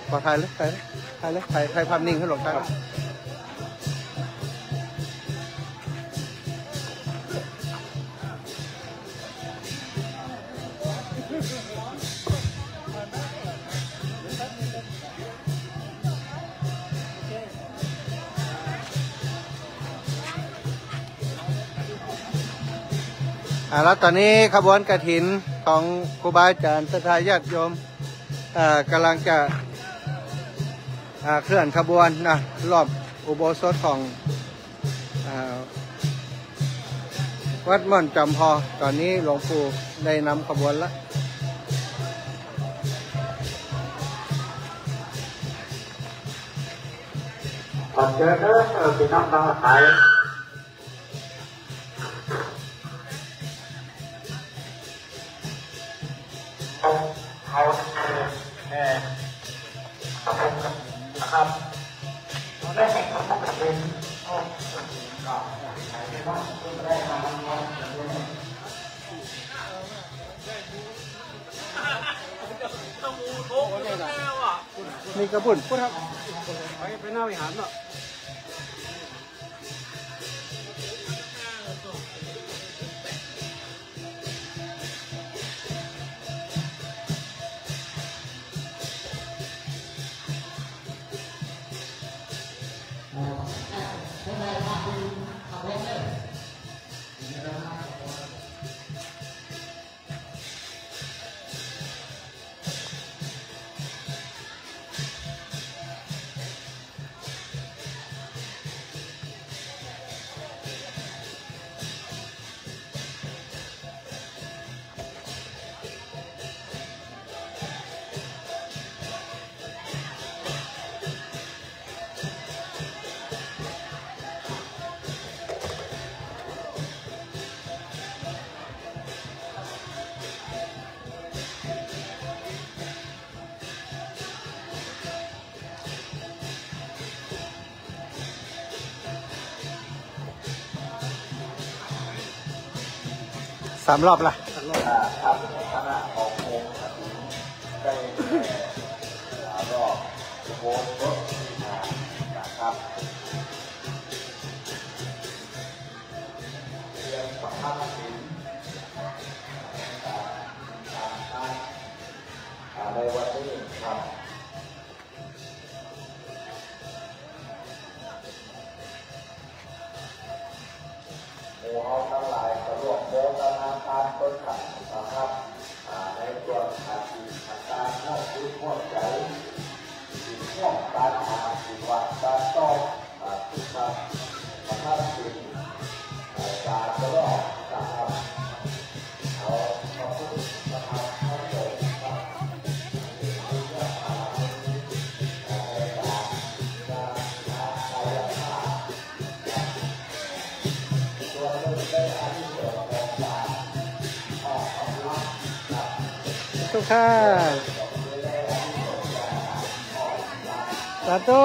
ขอถ่ายเลยถ่ายภาพนิ่งให้หลงได้แล้วตอนนี้ขบวนกฐินของครูบาอาจารย์ศรัทธาญาติโยมกำลังจะเคลื่อนขบวนนะรอบอุโบสถของวัดม่อนจำพอตอนนี้หลวงปู่ได้นำขบวนแล้วขอบเจอเด้อพี่น้องทั้งหลายเขานะครับได้ให้เขาเป็นนี่กระปุ่นพูดครับไปหน้าวิหารเนาะ3 รอบละครับคณะของวงได้รอบโบสถ์นะครับเรียนสัมภาษณ์ศิลป์ในวันนี้ครับเอาทั้งหลายสะดวกโบกนาการต้นขันนะครับในตัวอาชีพการเข้าถึงหัวใจสิ่งที่การหาสิ่งวัดการต้องทุกการประทับสิ่งการตลอดนะครับเอาพระพุทธธรรมพระสงฆ์ครับทุกท่านสาธุ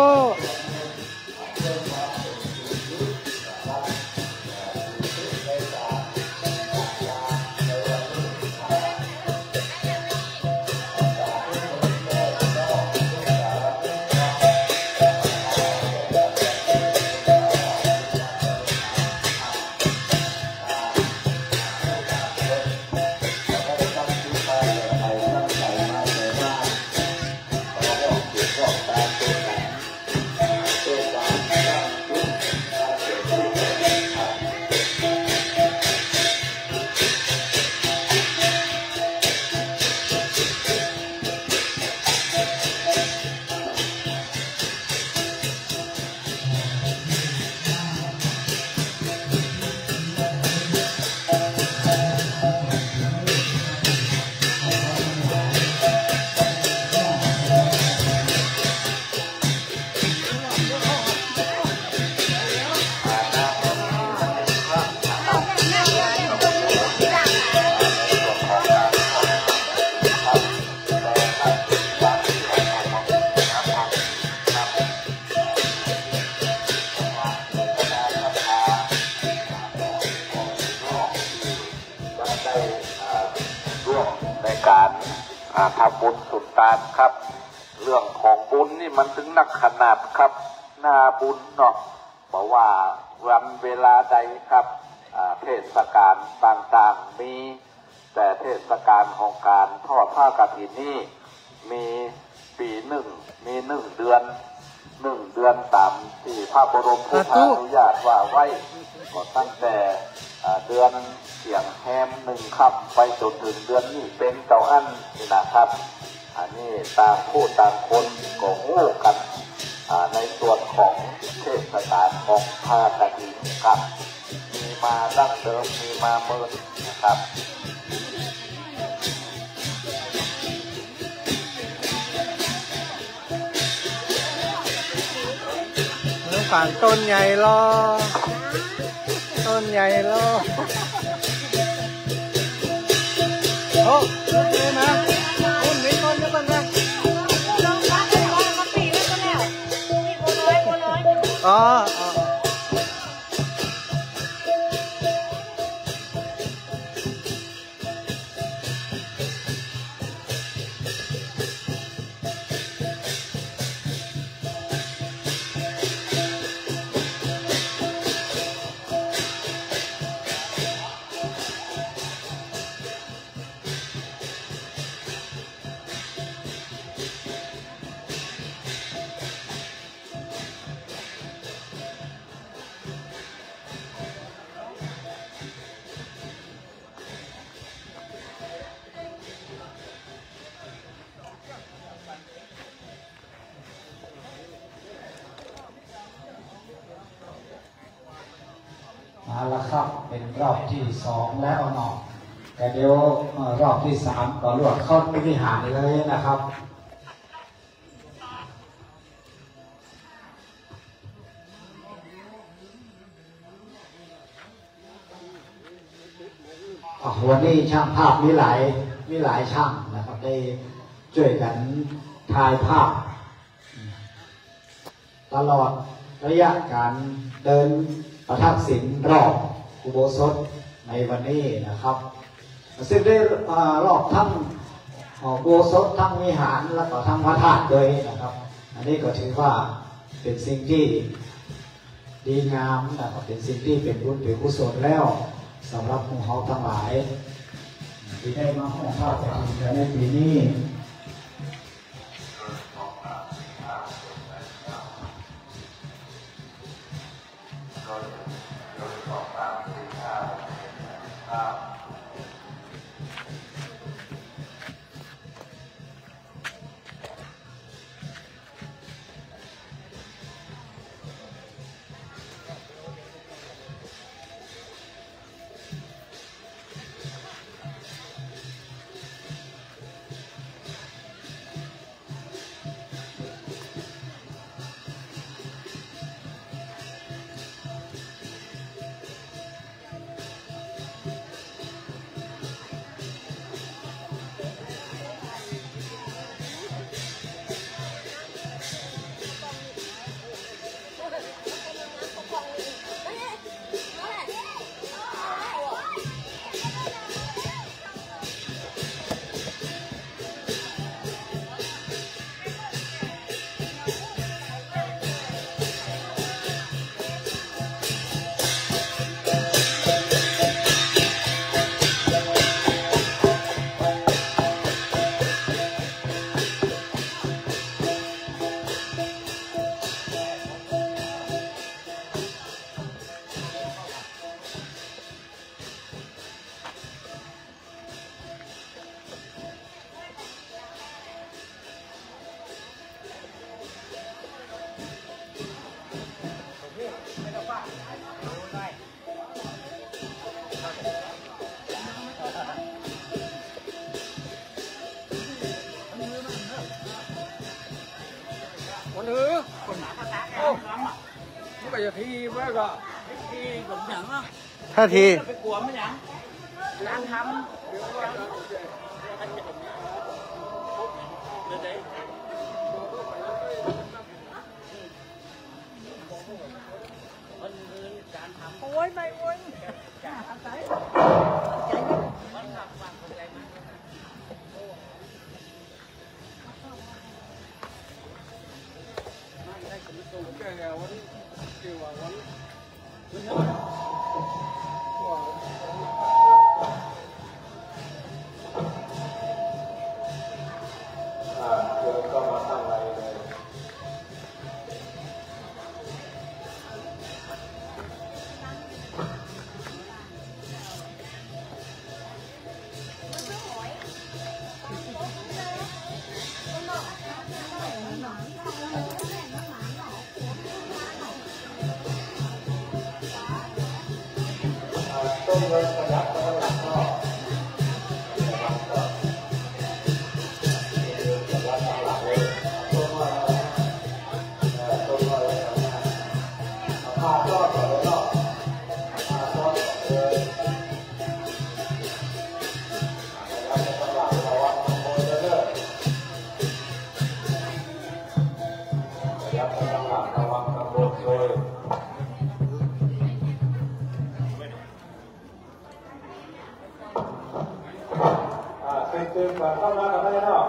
ร่วมในการทำบุญสุดตานครับ เรื่องของบุญนี่มันถึงนักขนาดครับหน้าบุญเนาะบอกว่าวันเวลาใดครับเทศกาลต่างๆมีแต่เทศกาลของการทอดผ้ากฐินนี่มีปีหนึ่งมี1 เดือนตามที่พระบรมพุทธานุญาตว่าไว้ก็ตั้งแต่เดือนเสียงแฮม1 ค่ำไปจนถึงเดือนนี้เป็นเจ้าอันนี่นะครับอันนี้ต่างผู้ต่างคนก็โง่กันในส่วนของเทศกาลของผ้ากฐินครับมีมาดั้งเดิมมีมาเมื่อนะครับฝั่งต้นใหญ่รอต้นใหญ่รอโอ้เลยนะต้นนี้ต้นนี้ต้นนะอ๋อมาแล้วครับเป็นรอบที่2แล้วเนาะแต่เดี๋ยวรอบที่3ก็ลวดเข้าวิหารเลยนะครับวันนี้ช่างภาพมีหลายช่างนะครับได้ช่วยกันถ่ายภาพตลอดระยะการเดินประทักษิณรอบอุโบสถในวันนี้นะครับซึ่งได้รอบทั้งอุโบสถทั้งวิหารและก็ทั้งพระธาตุด้วยนะครับอันนี้ก็ถือว่าเป็นสิ่งที่ดีงามนะครับเป็นสิ่งที่เป็นบุญเป็นกุศลแล้วสำหรับพวกเราทั้งหลายที่ได้มาห้องข้าวแต่ในปีนี้ท่าทีไปกลัวไม่ยังร้านทำโอ้ยไม่โอ้ย เดินก็มาข้างในเลย ต้นเงินประหยัดก็หลักก็คือเข้ามากันได้เนาะ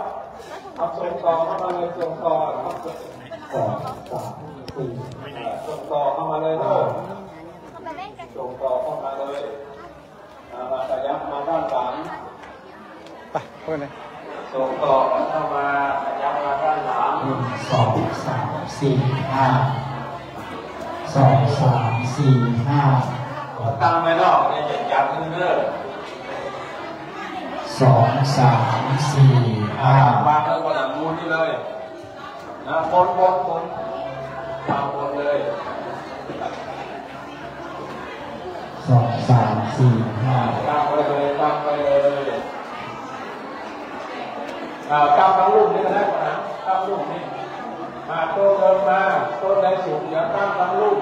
เอาส่งต่อเข้ามาเลยส่งต่อครับส่งต่อเข้ามาเลยเนาะส่งต่อเข้ามาเลยมาขยับมาด้านหลังไปเพื่อนเลยส่งต่อเข้ามาขยับมาด้านหลัง1 2 3 4 5 2 3 4 5ตั้งไม่นอกเนี่ยยัดขึ้นเรื่อย2 3 4 5วางเลยบนหลังมูลนี่เลยนะบนวางบนเลย2 3 4 5ตั้งไปเลยตั้งทั้งลูกนี่ก็ได้ก่อนนะตั้งลูกนี่มาต้นเดินมาต้นได้สูงอย่าตั้งทั้งลูก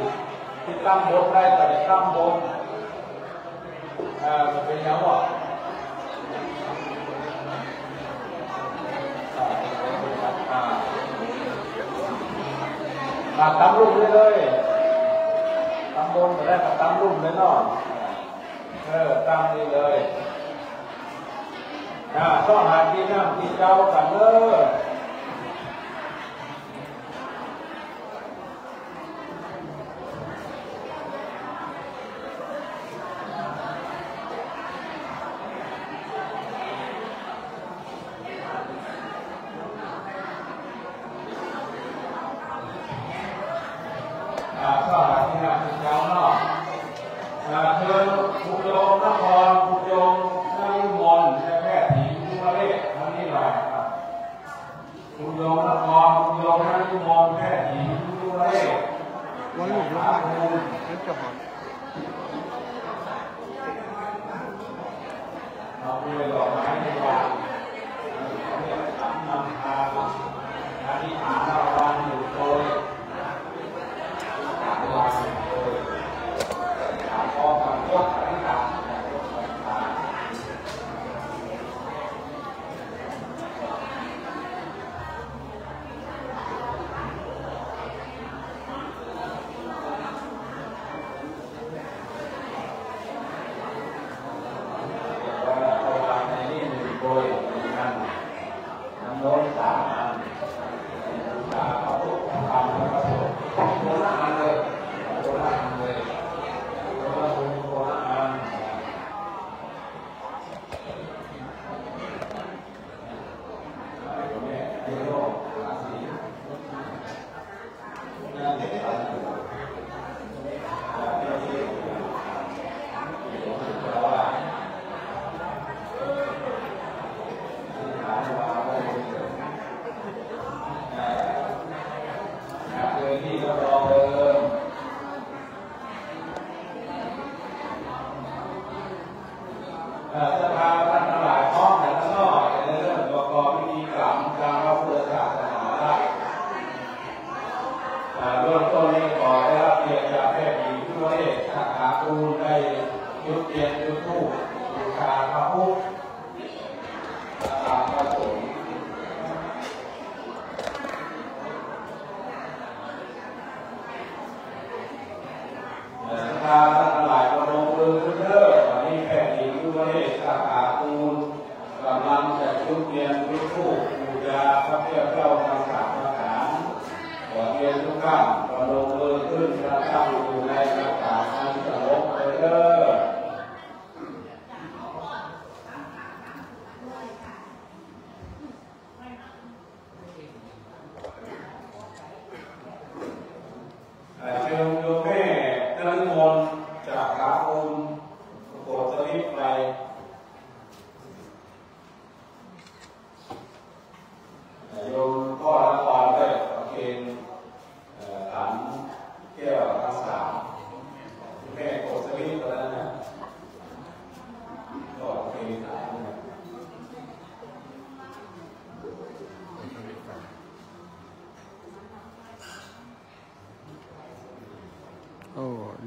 ที่ตั้งบนได้แต่ตั้งบนมันเป็นยังวะตามรูปเลยตามบนแต่แรกตามรูปเลยเนาะตามนี่เลยต้องหาที่นั่งที่เจ้ากันเลยก็หาที่นั่งที่เจ้าเนาะเชิญผู้โยมนครผู้โยมนายมนแพทย์หญิงผู้มาเลศทั้งนี้หลายครับผู้โยมนครผู้โยมนายมนแพทย์หญิงผู้มาเลศวันลูกลูกนั่นจะหอมเราไปหลอกไม้ในวางนำพาอธิษฐานเราวางอยู่โดยพอความยกอธิษฐานในนี่หนึ่งโดยนั่น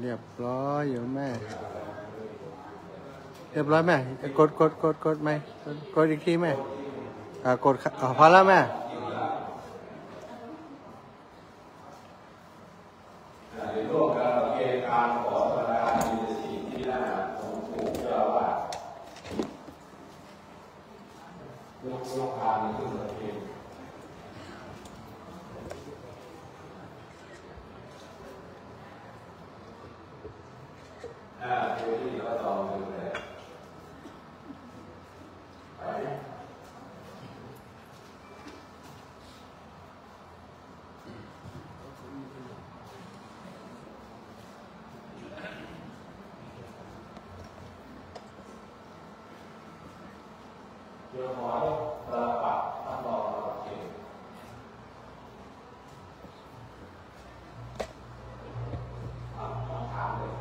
เรียบร้อยอยู่แม่เรียบร้อยแม่กดไหมกดอีกทีแม่กดพอแล้วแม่ในร่วมกันเกณฑ์การขอประทานมีสิ่งที่น่าสมผูกเจ้าว่ายกทานขึ้นประเคนตัวที่เราต่อไปเลยไปเดี๋ยวหมอต้องปรับต้องรอเองต้องถามเลย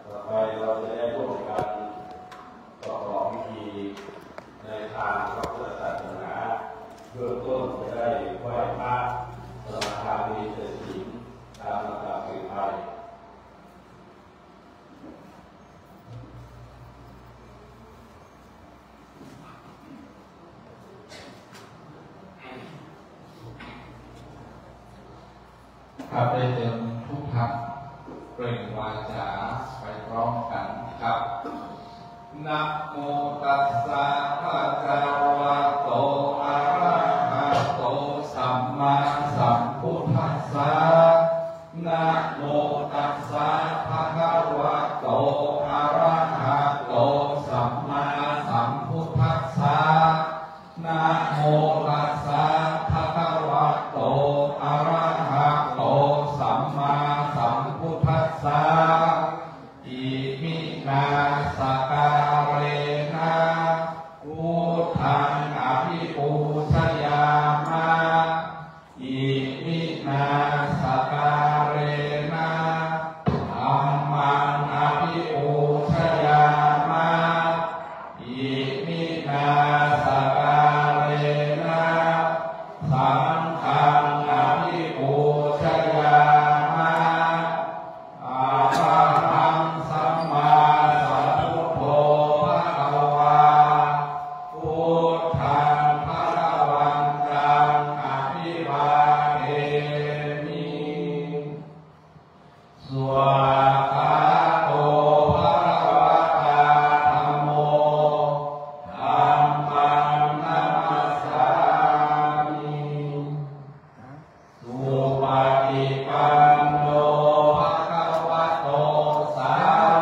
ต่อไปเราจะได้ร่วมกันประกอบพิธีในทางพระพุทธศาสนาเบื้องต้นจะได้ไหว้พระสมาทานมีเสถียรตามลำดับสืบไปครับได้เจอทุกท่านเปล่งวาจาไปพร้อมกันครับนะโมตัสสะภะคะวะโตอะระหะโตสัมมาสัมพุทธัสสะนะโมตัสสะภะคะวะโตอะระหะโตสัมมาสัมพุทธัสสะนะโมตัสสะภะคะวะโตอะระหะโตสัมมาสัมพุทธัสสะอิมินาสการเรนะพุทธังอภิปูชยามะอิมินาสการเรนะธัมมังอภิปูชยามะอิมินาสการเรนะสังฆังอภิปูชยามะอะระหังสัมมาสัมพุทโธภะคะวาพุทธังภะคะวันตังอภิวาเทมิสวากขาโตภะคะวะตาธัมโมธัมมังนัมมัสสามิสุปฏิปันโนภะคะวะโตสา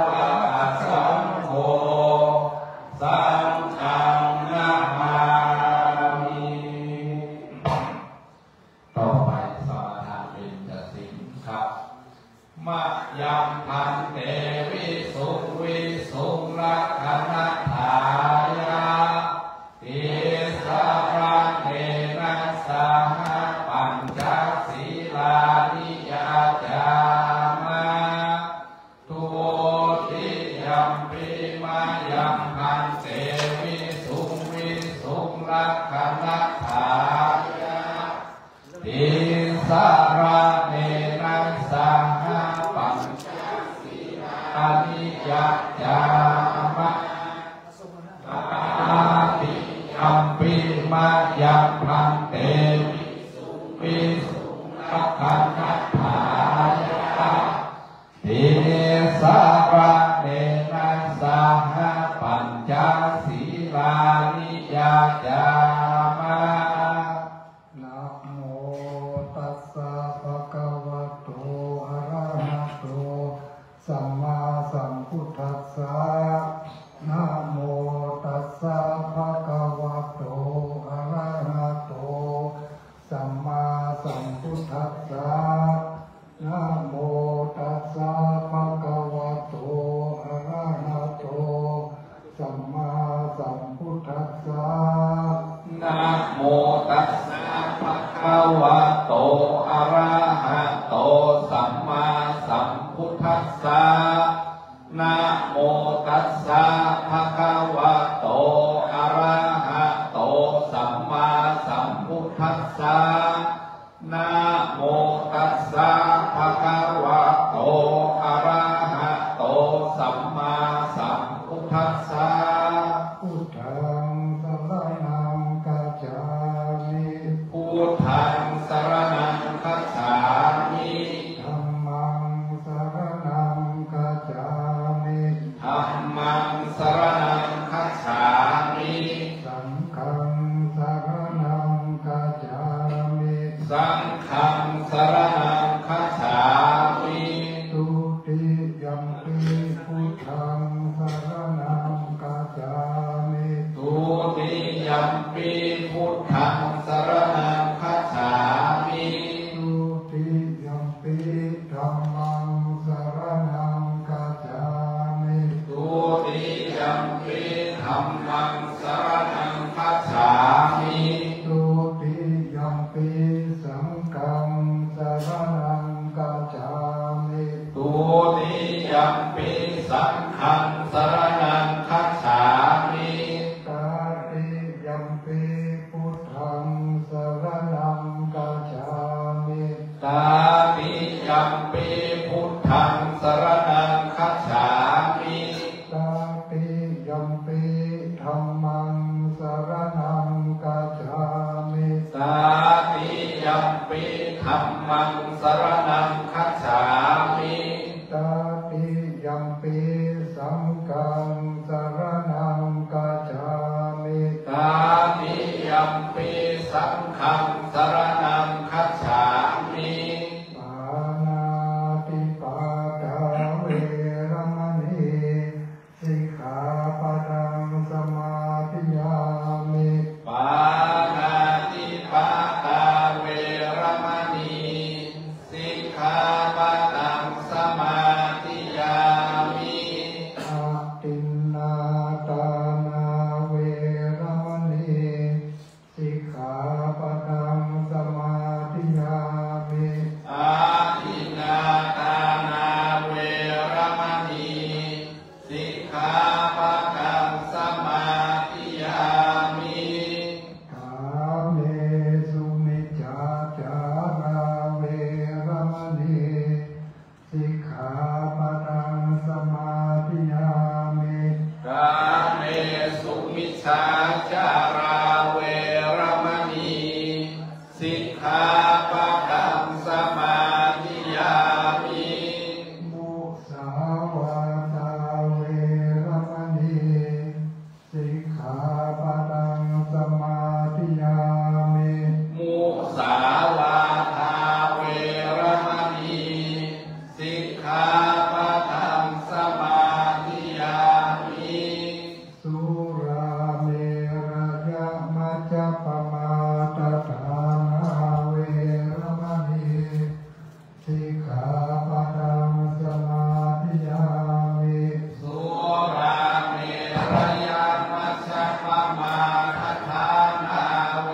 วกสังโฆสังฆังนะมามิต่อไปสมาทานเป็นจสิกครับมะยัมพันเตวิสุงวิสุงรักขณทายาติสาระเนนะสหปัญจศีลานิยาจามะทุติยัมปิมายัมพันเตวิสุงรักขณทายาติสาระเนนะสหปัญจศีลานิยาจามะอาติยัมปิมายัมพันเตวิสุงรักขณทายาติสาระเนนะสหปัญจศีลานิยาจามะ นะโมตัสสะภะคะวะโตอะระหะโตสัมมาสัมพุทธัสสะนะโมตัสสะภะคะวะโตอะระหะโตสัมมาสัมพุทธัสสะนะโมตัสสะภะคะวะโต ธัสสะนะโมตัสสะภะคะวะโตอะระหะโตสัมมาสัมพุทธัสสะนะโมตัสสะภะคะวะโตอะระหะโตสัมมาสัมพุทธัสสะพุทธังสรณังกัจฉามิพุทธังสรณังคัจฉามิธัมมังสรณังกัจฉามิธัมมังสรณังคัจฉามิสังฆังสรณังกัจฉามิสังฆังสรณังคัจฉามิทุติยัมปิพุทธังสรณังกัจฉามิทุติยัมปิพุทธังสรณังคัจฉามิทุติยัมปิธัมมังสรณังกัจฉามิทุติยัมปิธัมมังสรณังคัจฉามิทุติยัมปิสังฆังสรณังกัจฉามิทุติยัมปิสังฆังสรณังคัจฉามิตาติยัมปิพุทธังสรณังกัจฉามิตาติยัมปิพุทธังสรณังคัจฉามิตาติยัมปิธัมมังสรณังกัจฉามิตาติยัมปิธัมมังสรณังคัจฉามิตาติยัมปิสังฆังสรณังกัจฉามิตาติยัมปิสังฆังสรณังคัจฉามิปานาติปาตาเวรมณีสิกขาปะทังสมาธิยามิปานาติปาตาเวรมณีสิกขาปะทังสมาธิยามิอาทินนาทานาเวรมณีสิกขาปะทังสมาธิยามิอาทินนาทานาเวรมณีสิกขาปะทังสมาธิยามิกาเมสุมิจฉาจาราเวรมณีสิกขาปะทังสมาธิยามิกาเมสุมิจฉาจาราเวรมณีสิกขาปะทังสมาธิยามิมุสาวาทาเวรมณีสิกขาปะทังสมาธิยามิมุสาวาทาเวรมณีสิกขาปะทังสมาธิยามิสุราเมรยะมัจจปมาทฐานาเวรมณีสิกขาปะทังสมาธิยามิสุราเมรยะมัชฌัปมาทฐานาเว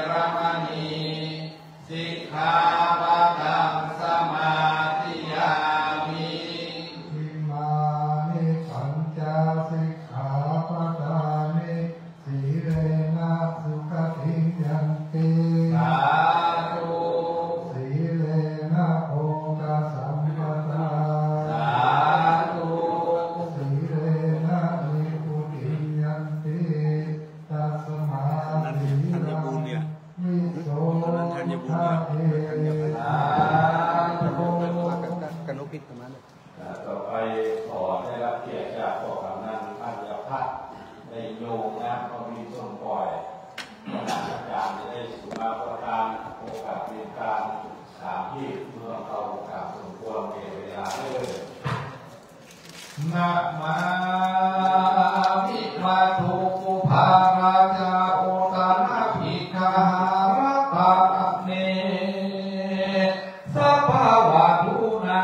รมณีสิกขาปะทังสมาธิยามิอิมานิปัญจสิกขาปะทานิสีเลนะสุขติยันติสาธุสีเลนะโภคสัมปทาสาธุสีเลนะนิพุติยันติตัสมาธิยามิโสทาเทสาธุกันนุพิษประมาณนั้นต่อไปขอได้รับเกียรติจากพ่อกำนันพันยพัฒน์ในโยงนะก็มีส่วนปล่อยคณะอาจารย์จะได้สุมาประทานโอกาสเรียนการถามที่เมื่อเขาโอกาสสมควรเวลาเลยนะมามิมาทุกุภาราชาโอตานาภิกขาระตาเนสัพพวะทุนา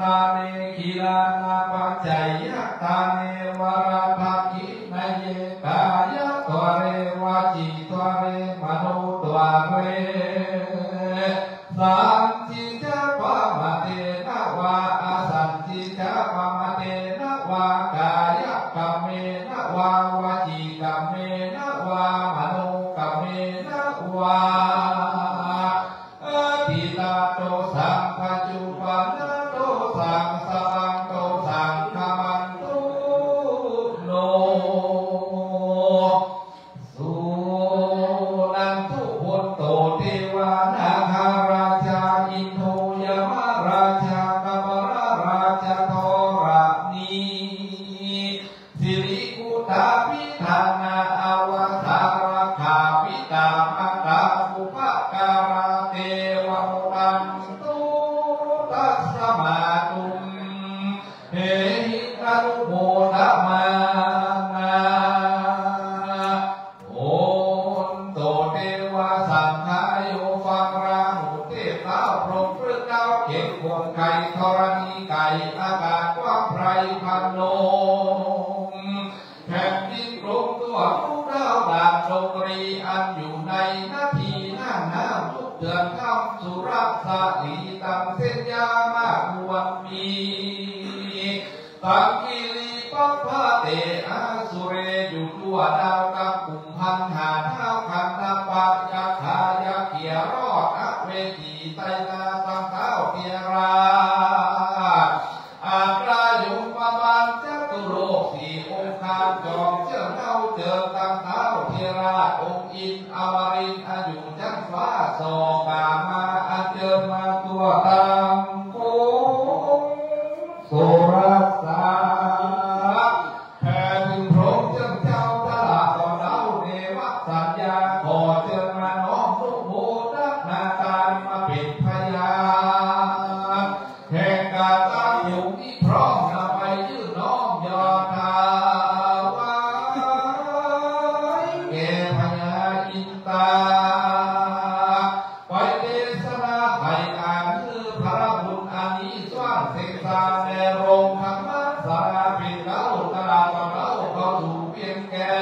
ตาเนกิลานาปัจจัยตาเนวราภกินเยกายตัวเรวาจิตัวเรมโนตัวเรสันติจะปะมะเตนะวะอสันติ อากาศกว้างไพรพันโนแผ่นดินกลมตัวลูกดาวดาบดงรีอันอยู่ในนาทีหน้าหนาวทุกเดือนคำสุรักษาลีตังเส้นยามากควรมีตังกิริปัปพะเตอาสุเรอยู่ตัวดาวกับกลุ่มพันหาเท้าขันนาปะยักขายาเขียรอดอเวทีไตนาตังเท้าเทียราอาตรายุมประมาณจัตุโลกสี่องค์การจอมเจ้าเท้าเจอตังเท้าเทียราองค์อินอมรินอายุจันฟ้าสอกามาอันเจอมาตัวตังโกโสรัสสาแผ่ถึงพระองค์เจ้าตลาดต่อเล่าเนวสัญญาขอเชิญมาน้อมทุกโบดักนาการมาเป็นพยานแห่งการตั้งอยู่ที่พร้อมนำไปยื่นน้อมยอดทาวายแก่พญาอินตาไปเทศนาไถ่อ่านคือพระบุญอานิสงส์เสกสารในโรงธรรมสาราปิดเล่าตลาดต่อเล่าเข้าสู่เพียงแก่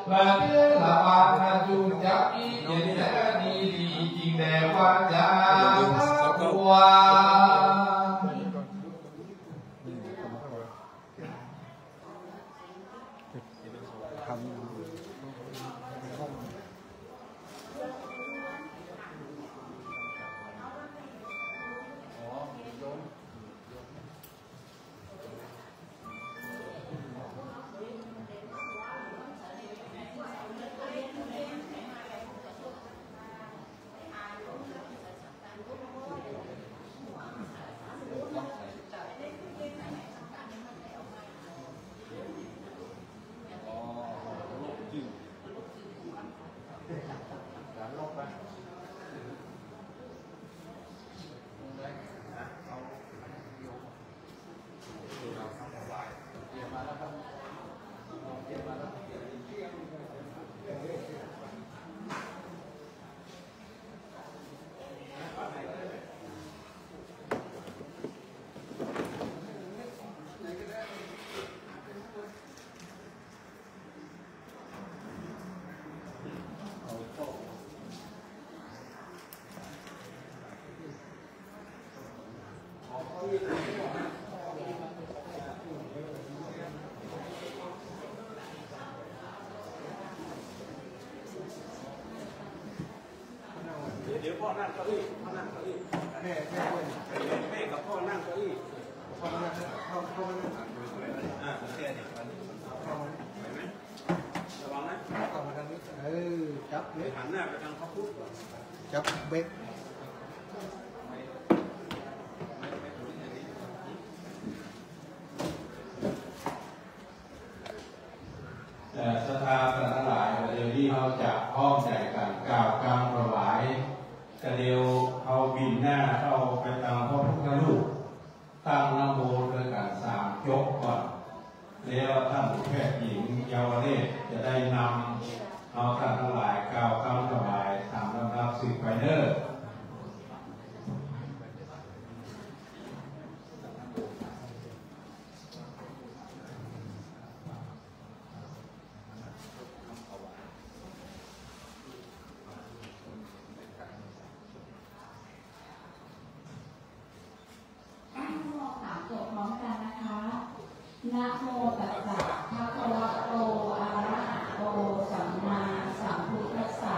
และเนื้อละบาทจุนจักอีเย็นแท้ดีดีจริงแด่ว่าจะทัวเดี๋ยวพ่อนั่งเก้าอี้พ่อนั่งเก้าอี้แม่กับพ่อนั่งเก้าอี้พ่อนั่งพ่อนั่งโอเคเดี๋ยวไปไหมระวังนะ เข้ามาทางนี้จับเบ็ด หันหน้าไปทางพระพุทธ จับเบ็ด ศรัทธาทั้งหลายเดี๋ยวนี้เราจะพร้อมใจกันกล่าวกรรมถวายกระเดียวเอาบินหน้าเข้าไปตามพระพุทธรูปตั้งนะโมด้วยกัน3 ยกก่อนแล้วท่านแพทย์หญิงเยาวเรศจะได้นำเอาท่านทั้งหลายกล่าวคำถวายตามลำดับสืบไปเด้อนะโมตัสสะภะคะวะโตอะระหะโตสัมมาสัมพุทธัสสะ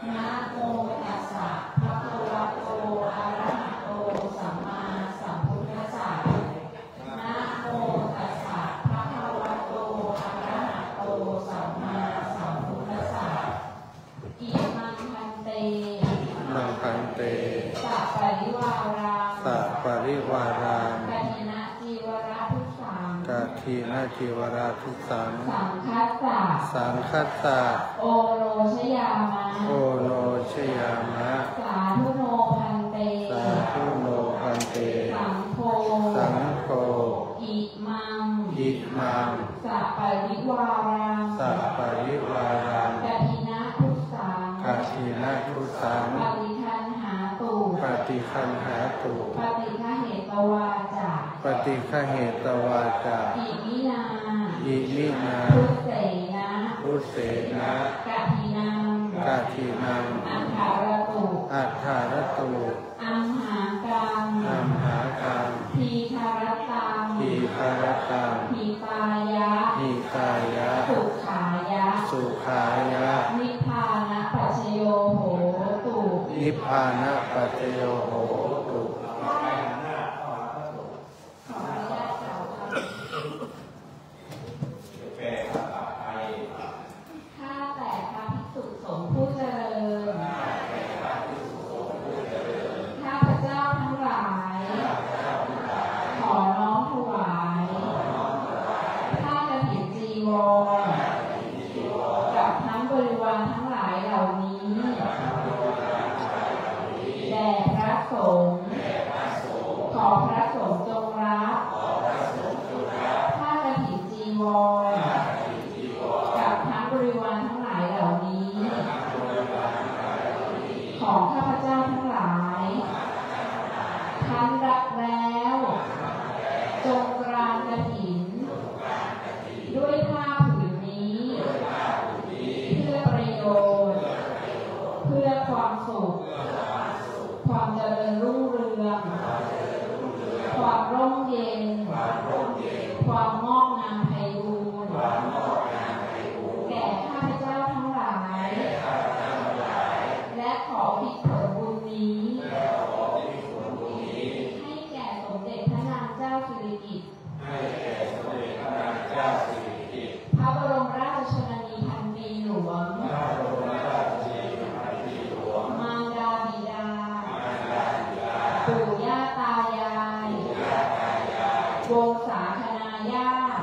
นะโมตัสสะภะคะวะโตอะระหะโตสัมมาสัมพุทธัสสะนะโมตัสสะภะคะวะโตอะระหะโตสัมมาสัมพุทธัสสะอิมังคันเตมังคันเต สัพปริวาราสัพปริวารากทีนาจีวราทุสัง สังคัสสะ สังคัสสะ โอโรชยามะ โอโนชยามะ สาธุโนพันเต สาธุโนพันเต สังโฆ สังโฆ อิมัง อิมัง สัพปริวารัง สัพปริวารัง กทีนาทุสัง กทีนาทุสัง ปฏิคันหาตุ ปฏิคันหาตุ ปฏิฆะเหต ปฏิฆเหตวาจา อิมินา อิมินา พุเสนะ รุเสนะ กะทินัง กาทีนัง อัฏฐารตุ อัฏฐารตุ อัมหากัง อัมหากัง ทีคารตัง ทีคารตัง ทีตายะ นิกายะ สุขายะ สุขายะ นิพพานะปัจจโยโหตุ นิพพานะปัจจโยโหตุ ข้าแต่พระภิกษุสงฆ์ผู้เจริญ ข้าพเจ้าทั้งหลาย ขอน้อมถวายผ้ากฐินจีวรกับทั้งบริวารทั้งหลายเหล่านี้แด่พระสงฆ์ขอพระสงฆ์จงรับผ้ากฐินจีวรกับทั้งบริวารทั้งหลายเหล่านี้ของข้าพเจ้าทั้งหลายท่านรับแล้วจงกรานกฐินด้วยผ้าผืนนี้เพื่อประโยชน์ เพื่อความสุข ความเจริญรุ่งเรือง ความร่มเย็น ความงอกงามไพบูรย์แก่ข้าพเจ้าทั้งหลาย และขอผิดผลบุญนี้ ให้แก่สมเด็จพระนางเจ้าสิริกิติ์พระบรมราชชนนีพันปีหลวง มารดาบิดา ปู่ย่าตายาย วงศาคณาญาติ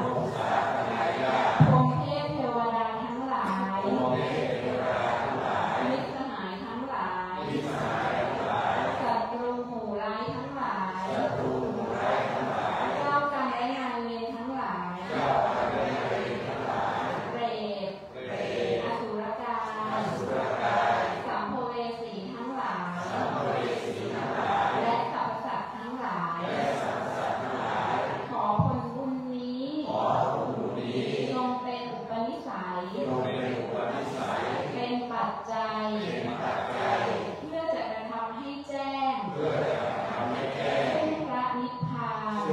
พรหมเทพเทวดาทั้งหลายมิตรสหายทั้งหลายศัตรูหมู่ร้ายทั้งหลายเจ้ากรรมและนายเวรทั้งหลายเปรตอสุรกายสัมภเวสีทั้งหลายและสรรพสัตว์ทั้งหลาย ขอผลบุญนี้จงเป็นอุปนิสัย เป็นปัจจัย เพื่อจะกระทำให้แจ้งซึ่งพระนิพพาน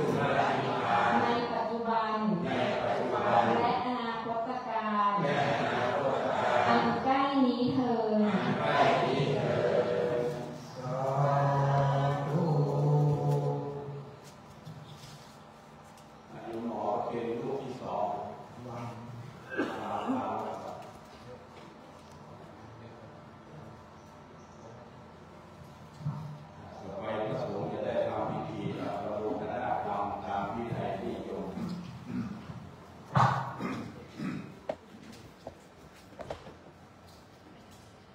ในปัจจุบัน และอนาคตการอันใกล้นี้เถิด อายุหมอเป็นลูกที่สองต่อไปพระสงฆ์จะได้ทำพิธีประโลกนาธรรมตามพิธีนิยม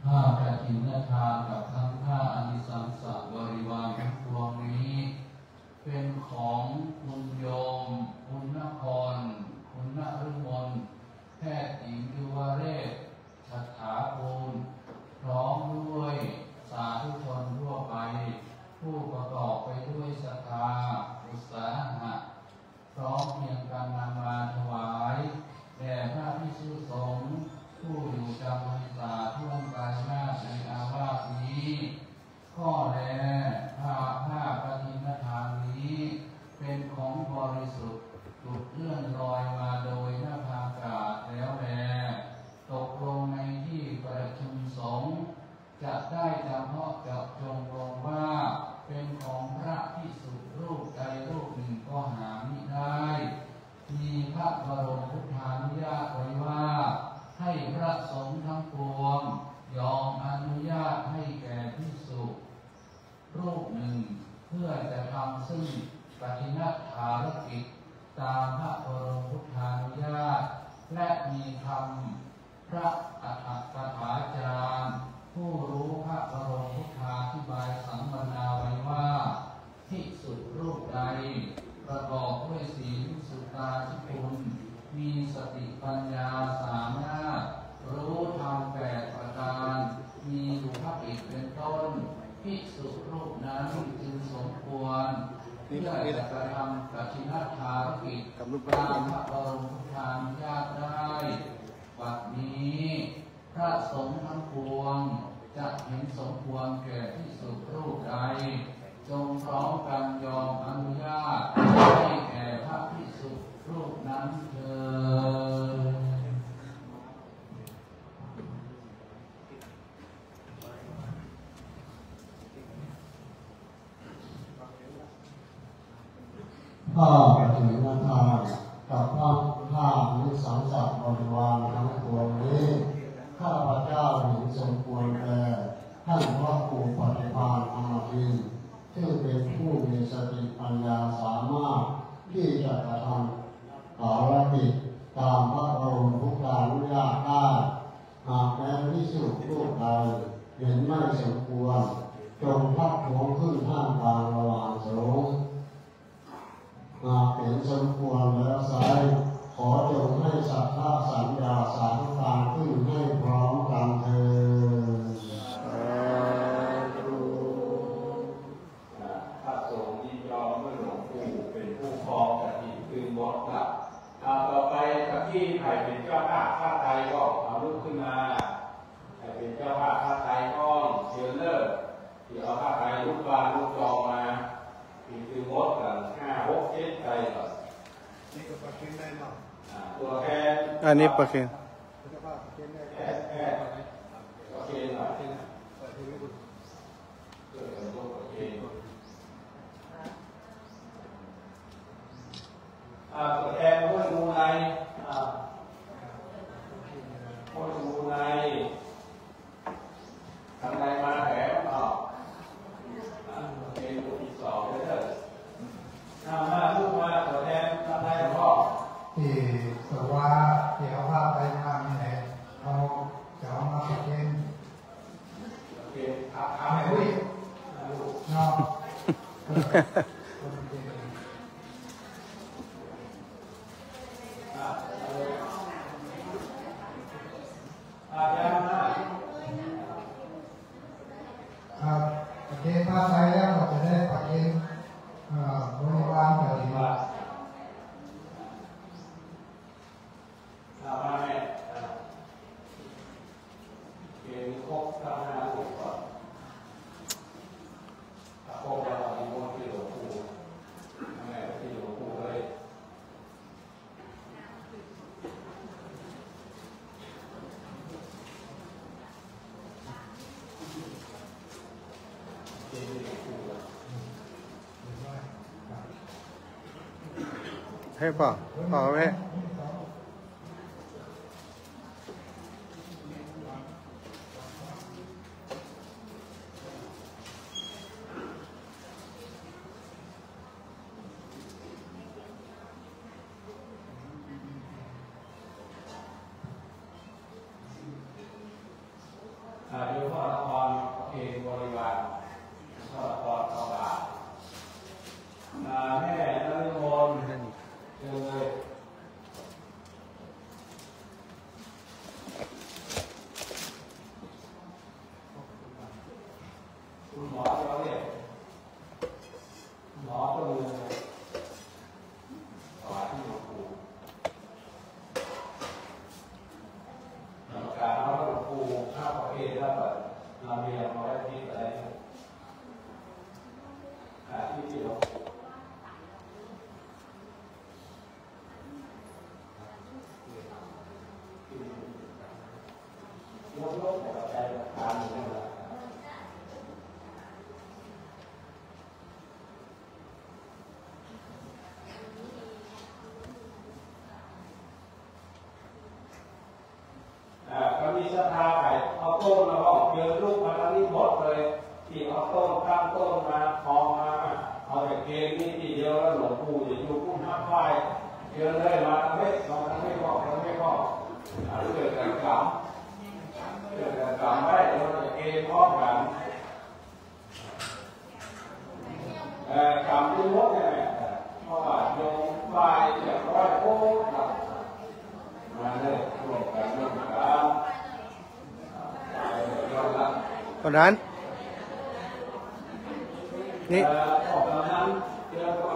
ผ้ากฐินทานกับทั้งผ้าอานิสังสบริวารทั้งปวงนี้ เป็นของคุณโยม คุณนคร คุณนฤมลแพทย์หญิงยุวเรศชัตถาภูลพร้อมด้วยสาธุชนทั่วไป ผู้ประกอบไปด้วยศรัทธาอุตสาหะพร้อมเพียงกันนำมาถวายแด่พระภิกษุสงฆ์ผู้อยู่จำพรรษาท่วมกาลนาถในอาวาสนี้ ข้อแรกผ้ากฐินทานนี้เป็นของบริสุทธิ์หลุดเลื่อนลอยมาโดยหน้าภาอากาศแล้วแลตกลงในที่ประชุมสงฆ์จะได้เฉพาะเจาะจงลงว่าเป็นของพระภิกษุรูปใดรูปหนึ่งก็หามิได้ มีพระบรมพุทธานุญาตไว้ว่าให้พระสงฆ์ทั้งปวงยอมอนุญาตให้แก่ภิกษุรูปหนึ่งเพื่อจะทำซึ่งปฏิณัฐภารกิจตามพระบรมพุทธานุญาตและมีคำพระอัฏฐกถาจารย์ผู้รู้พระบรมพุทธาธิบายสัมมนาไว้ว่าภิกษุรูปใดประกอบด้วยศีลสุตตาธิคุณ มีสติปัญญาสามารถรู้ธรรม8ประการมีบุพอิตเป็นต้นภิกษุรูปนั้นจึงสมควร เพื่อจะกระทำกัจฉินาภารกิจตามพระบรมทานญาติได้บัดนี้พระสงฆ์ทั้งปวงจะเห็นสมควรแก่ภิกษุรูปใดจงพร้อมกันยอมอนุญาตให้แก่พระภิกษุรูปนั้นเถิดข้าปฏิญาณทานกับพระข้าหรือสังสรรค์บริวารทั้งปวงนี้ข้าพเจ้าเห็นสมควรแก่ท่านพระครูปฏิภาณอมรินทร์ซึ่งเป็นผู้มีสติปัญญาสามารถที่จะกระทำภารกิจตามพระบรมราชานุญาตได้หากแม้ภิกษุรูปใดเห็นไม่สมควรจงพักท้วงขึ้นท่ามกลางระหว่างสงฆ์หากเห็นสมควรแล้วไซร้ขอจงให้สัทธาสัญญาสาธุการขึ้นให้พร้อมกันเถิดพระสงฆ์ยินยอมเมื่อหลวงปู่เป็นผู้ครองกฐินคืนหมดละต่อไปกับที่ใครเป็นเจ้าภาพพระไตรก็เอาลุกขึ้นมาใครเป็นเจ้าภาพพระไตรก็เชิญเลิกที่เอาพระไตรลุกวางลุกจองมาคือหมดกัน5 6 7ไตรก่อนนี่ก็ประเคนได้เนาะตัวแทนอันนี้ประเคนแค่ประเคนหน่อยตัวแทนห้วยมูในห้วยมูในทำไรมาแถมเป็นตัวที่สองเลยเถอะมาลูกมาตัวแทนทำไรพ่อที่ตัวว่าที่เอาภาพไปมานี่แหละเอาจะเอามาประเคนโอเคทำให้ด้วยเนาะครับประเคนภาพไทยแล้วเราจะได้ประเคนบริวารแบบนี้มาแม่เกณฑ์ครบทั้ง5ลูกก่อนครบแล้วมีมนที่หลวงปู่แม่ที่หลวงปู่เลยให้ป่ะป่ะไหมโดยพ่อละครเองบริวารพ่อละครเข้าบาทแม่นฤมลเชิญเลยคุณหมอเราเนี่ยหมอตัวนึงต่อที่หลวงปู่กรรมการเอาหลวงปู่ข้าพเจ้าแล้วก็นำเรียนมาไว้ที่อะไรที่เราลดแต่ใจทานนี่แหละก็มีศรัทธาไปเอาต้นมาบอกเจอลูกมาทางนี้หมดเลยที่เอาต้นตั้งต้นมาทองมาเอาแต่เกณฑ์นี่ทีเดียวแล้วหลวงปู่จะอยู่กุ้งห้าไฟเจอเลยมาทางนี้มาทางนี้บอกทางนี้บอกเกิดการกรรมเกิดการกรรมไว้เราจะเกณฑ์พร้อมกันกรรมที่หมดเนี่ยเพราะว่าโยมไฟเรียบร้อยโอ้มาเลยร่วมกันเพราะนั้นนี่ออกจากนั้นเจอ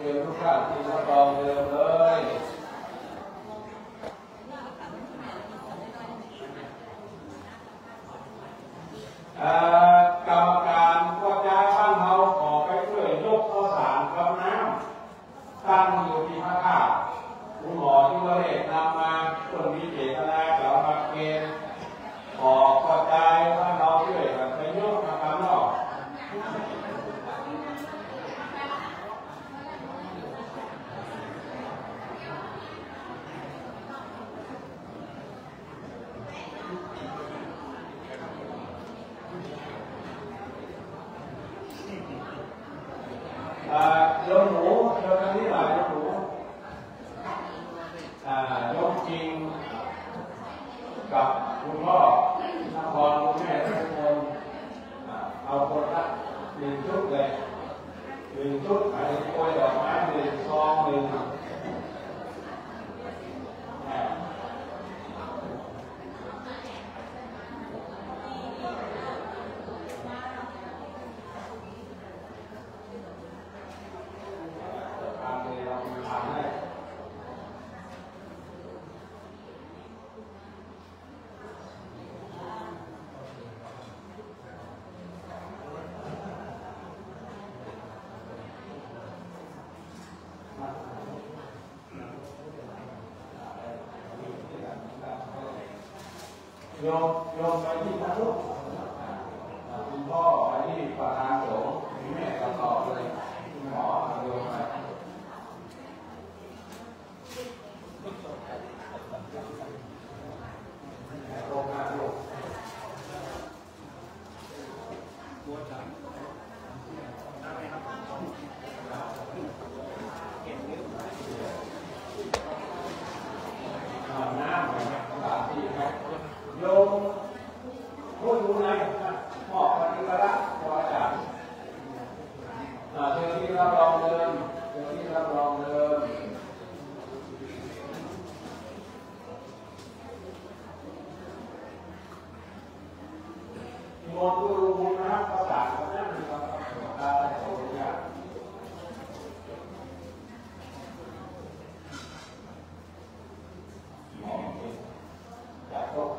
ชิญทุกท่านที่รับรองเดิมเลยกรรมการกระจายบ้านเราขอไปช่วยยกข้าวสารกับน้ำตั้งอยู่ที่พระธาตุคุณหมอที่เราเรียกนำมาคนมีเจตนาเรามาเกณฑ์ขอกระจายบ้านเราช่วยกันไปยกนะครับเนาะโยมหนูโยมนี้หน่อยโยมหนูโยมจริงกับคุณพ่อนครคุณแม่ทุกคนเอาคนละ1 ชุดเลย1 ชุดไปโปรยดอกไม้1 ซอง1โยมไปที่พระลูกคุณพ่อไปที่ประธานสงฆ์แม่ก็ตอบเลยคุณหมอโยมไปโรงงานลูกน้ำสถานที่ไหมโยมผู้อยู่ในหมอบปฏิบัติขออาจารย์เจ้าที่รับรองเดิมเจ้าที่รับรองเดิมมนต์รู้บุญนะครับภาษาเขาเนี่ยมีคำอะไรโอ้ยากหมอจากโลก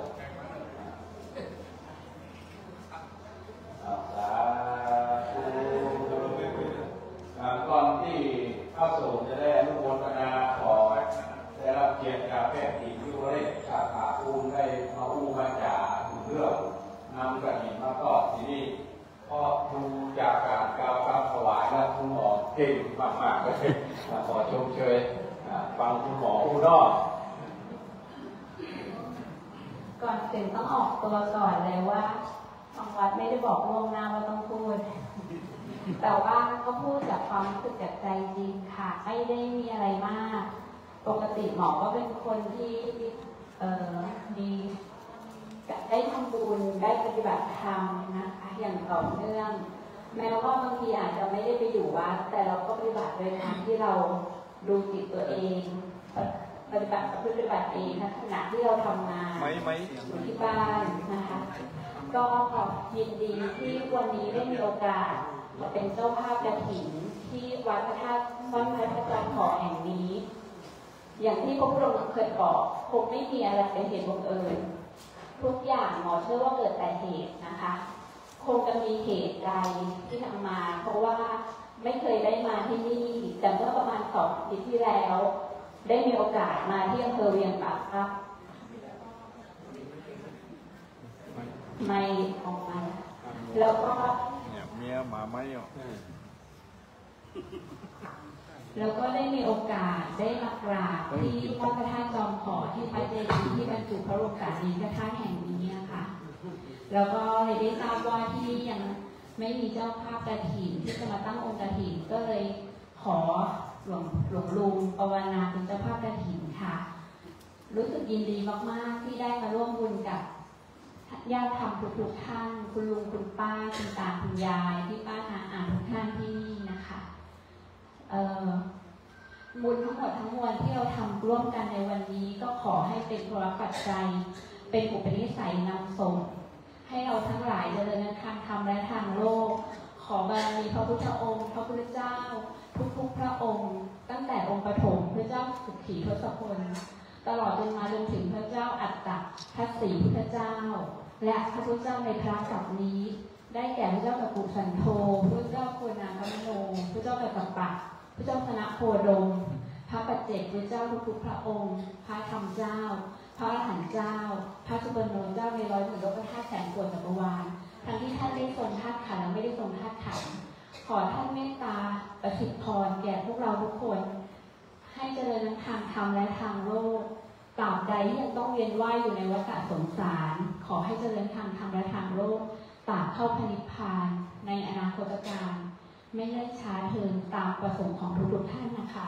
ก่อนที่พระสงฆ์จะได้อนุโมทนาขอได้รับเกียรติจากแพทย์หญิงที่บริจาคขาภูมิได้มาอู้มาจ่าเรื่องนำกระถิ่นมาตอบที่นี่เพราะดูจากการกล่าวคำถวายและคุณหมอเก่งมากๆเลยขอชมเชยฟังคุณหมอผู้นอกก่อนถึงต้องออกตัวก่อนเลยว่าทางวัดไม่ได้บอกล่วงหน้าว่าต้องพูด แต่ว่าก็พูดจากความรู้สึกจากใจจริงค่ะไม่ได้มีอะไรมากปกติหมอก็เป็นคนที่มีได้ทำบุญได้ปฏิบัติธรรมนะคะอย่างต่อเนื่องแม้ว่าบางทีอาจจะไม่ได้ไปอยู่วัดแต่เราก็ปฏิบัติโดยทางที่เราดูจิตตัวเองปฏิบัติเองนะขณะที่เราทำงานอยู่ที่บ้านนะคะก็ยินดีที่วันนี้ได้มีโอกาสมาเป็นเจ้าภาพกฐินที่วัดพระธาตุบ้านพระธาตุจอมขอแห่งนี้ อย่างที่พระพุทธองค์เคยบอกคงไม่มีอะไรเป็นเหตุบังเอิญทุกอย่างหมอเชื่อว่าเกิดแต่เหตุนะคะคงจะมีเหตุใดที่ทำมาเพราะว่าไม่เคยได้มาที่นี่แต่เมื่อประมาณ2 ปีที่แล้วได้มีโอกาสมาที่อำเภอเวียงป่าครับไม่ออกมาแล้วก็เมียหมาไม่ออกแล้วก็ได้มีโอกาสได้มากราบที่วัดพระธาตุจอมขอที่พระเจดีย์ที่บรรจุพระบรมสารีริกธาตุแห่งนี้นะคะแล้วก็เลยได้ทราบว่าที่นี่ยังไม่มีเจ้าภาพกฐินที่จะมาตั้งองค์กฐินก็เลยขอหลวงลุงภาวนาเป็นเจ้าภาพกฐินค่ะรู้สึกยินดีมากๆที่ได้มาร่วมบุญกับญาติธรรมทุกท่านคุณลุงคุณป้าคุณตาคุณยายที่ป้าอาทุกท่านที่นี่นะคะบุญทั้งหมดทั้งมวลที่เราทำร่วมกันในวันนี้ก็ขอให้เป็นพลปัจจัยเป็นอุปนิสัยนำส่งให้เราทั้งหลายเจริญทางธรรมและทางโลกข อบารมีพระพุทธองค์พระพุทธเจ้าทุกๆพระองค์ตั้งแต่องค์ปฐมพระเจ้าสุขีทศพลตลอดจนมาจนถึงพระเจ้าอัตตทัสสีพุทธเจ้าและพระพุทธเจ้าในพระศัพท์นี้ได้แก่พระเจ้ากัปปุสันโธพระเจ้าโกนากมโนพระเจ้ากัปปะพระเจ้าคณะโคดมพระปัจเจกพระเจ้าทุกๆพระองค์พระธรรมเจ้าพระอรหันต์เจ้าพระสุบรรณเจ้าใน100,000,000 โลกธาตุแสนโกฏจักรวาลทั้งที่ท่านได้ทรงธาตุขันธ์และไม่ได้ทรงธาตุขันธ์ขอท่านเมตตาประสิทธิ์พรแก่พวกเราทุกคนให้เจริญทั้งทางธรรมและทางโลกตราบใดที่ยังต้องเวียนว่ายอยู่ในวัฏสงสารขอให้เจริญทางธรรมและทางโลกตราบเข้าพระนิพพานในอนาคตการไม่เนิ่นช้าเทินตามประสงค์ของทุกท่านนะคะ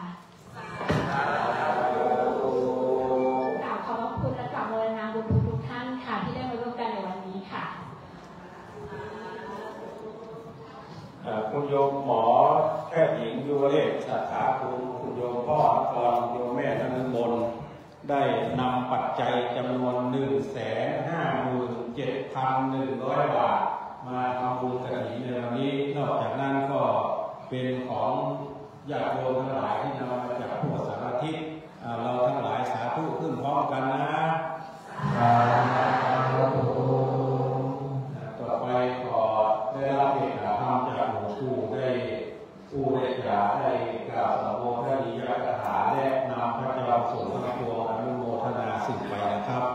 กราบขอบพระคุณและกราบโมทนาบุญทุกท่านค่ะที่ได้มาร่วมกันในวันนี้ค่ะคุณโยมหมอแพทย์หญิงยุวเรศสาขาคุณโยมพ่อนครโยมแม่นฤมลได้นำปัจจัยจำนวน 157,100 บาทมาทำบุญกฐินในวันนี้นอกจากนั้นก็เป็นของญาติโยมทั้งหลายที่นำมาจากทั่วสารทิศเราทั้งหลายสาธุขึ้นพร้อมกันนะต่อไปขอได้รับเกียรติธรรมจากหลวงปู่ได้ผู้ได้กล่าวได้กล่าวสาวกได้ดียกถาและนำพระเจ้าสมณพวงศ์อนุโมทนาสิ่งไปนะครับ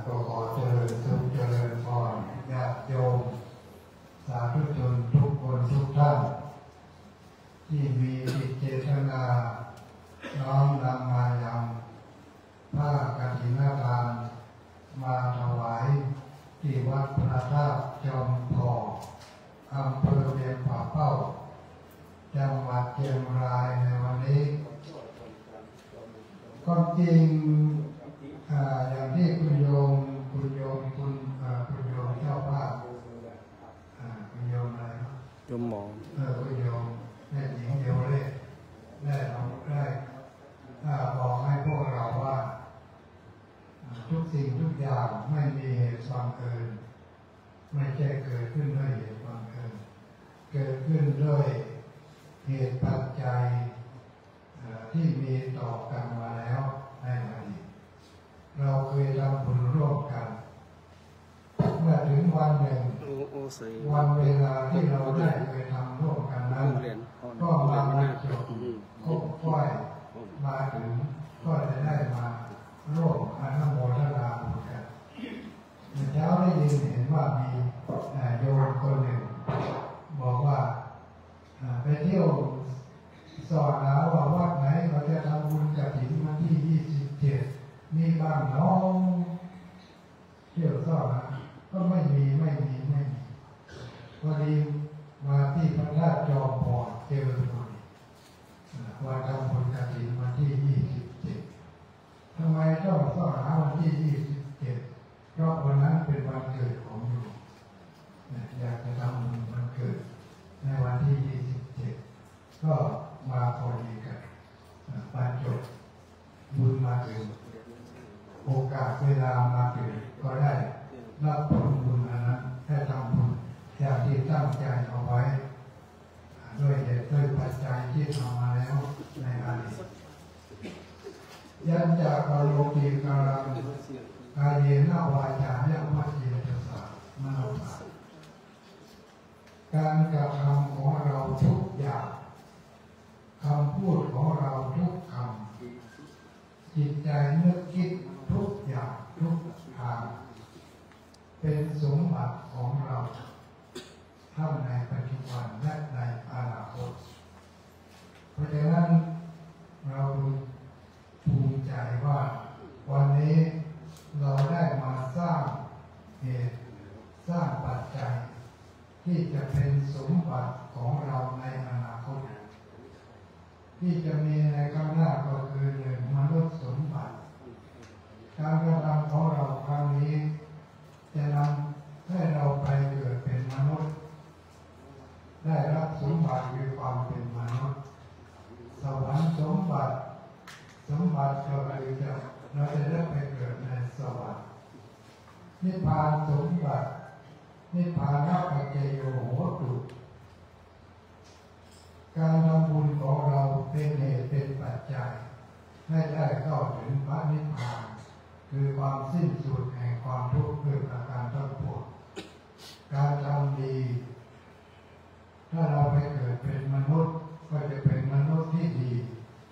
ก็ขอเจริญสุขเจริญพรญาติโยมสาธุชนทุกคนทุกท่านที่มีจิตเจตนาน้อมนำมายังผ้ากฐินทานมาถวายที่วัดพระธาตุจอมทองอำเภอเวียงป่าเป้าจังหวัดเชียงรายในวันนี้ก็จริงอย่างที่คุณโยมเจ้าภาพคุณโยมอะไรโยมหมอคุณโยมแม่หญิงเดียวเลยได้บอกให้พวกเราว่าทุกสิ่งทุกอย่างไม่มีเหตุบังเอิญไม่ใช่เกิดขึ้นด้วยเหตุบังเอิญเกิดขึ้นด้วยเหตุปัจจัยที่มีต่อกันมาแล้วในอดีตเราเคยทำบุญร่วมกันเมื่อถึงวันหนึ่งวันเวลาที่เราได้เคยทำร่วมกันนั้นก็มาจบครบถ้วนมาถึงก็จะได้มาร่วมอนุโมทนาบุญกันเมื่อเช้าได้ยินเห็นว่ามีโยมคนหนึ่งบอกว่าไปเที่ยวสอนหาว่าวัดไหนเขาจะทำบุญกฐินวันที่27มีบ้างน้องเที่ยวสอนหาก็ไม่มีพอดีมาที่พระธาตุจอมพรเจอพอดีว่าทำบุญกฐินวันที่27ทำไมต้องสอนหาวันที่27เพราะวันนั้นเป็นวันเกิดของโยมอยากจะทำบุญวันเกิดในวันที่27ก็มาพอดีกันบรรจบบุญมาถึงโอกาสเวลามาถึงก็ได้รับผลบุญอันนั้นได้ทำบุญอย่างที่ตั้งใจเอาไว้ด้วยเหตุด้วยปัจจัยที่ทำมาแล้วในอดีตยันจากอารมณ์ดีกาลังกายเยนะวาจาเนี่ยวัจเจตสามโนสาการกระทำของเราทุกอย่างคำพูดของเราทุกคำจิตใจนึกคิดทุกอย่างทุกทางเป็นสมบัติของเราทั้งในปัจจุบันและในอนาคตเพราะฉะนั้นเราภูมิใจว่าวันนี้เราได้มาสร้างเหตุสร้างปัจจัยที่จะเป็นสมบัติของเราในอนาคตที่จะมีในข้างหน้าก็คือหนึ่งมนุษย์สมบัติการกระทำของเราครั้งนี้จะนำให้เราไปเกิดเป็นมนุษย์ได้รับสมบัติคือความเป็นมนุษย์สวรรค์สมบัติ บัติก็คือเราจะได้ไปเกิดในสวรรค์นิพพานสมบัตินิพพานะปัจเจโยโหตุการทำบุญของเราเป็นเหตุเป็นปัจจัยให้ได้เข้าถึงพระนิพพานคือความสิ้นสุดแห่งความทุกข์ด้วยประการทั้งปวงการทำดีถ้าเราไปเกิดเป็นมนุษย์ก็จะเป็นมนุษย์ที่ดี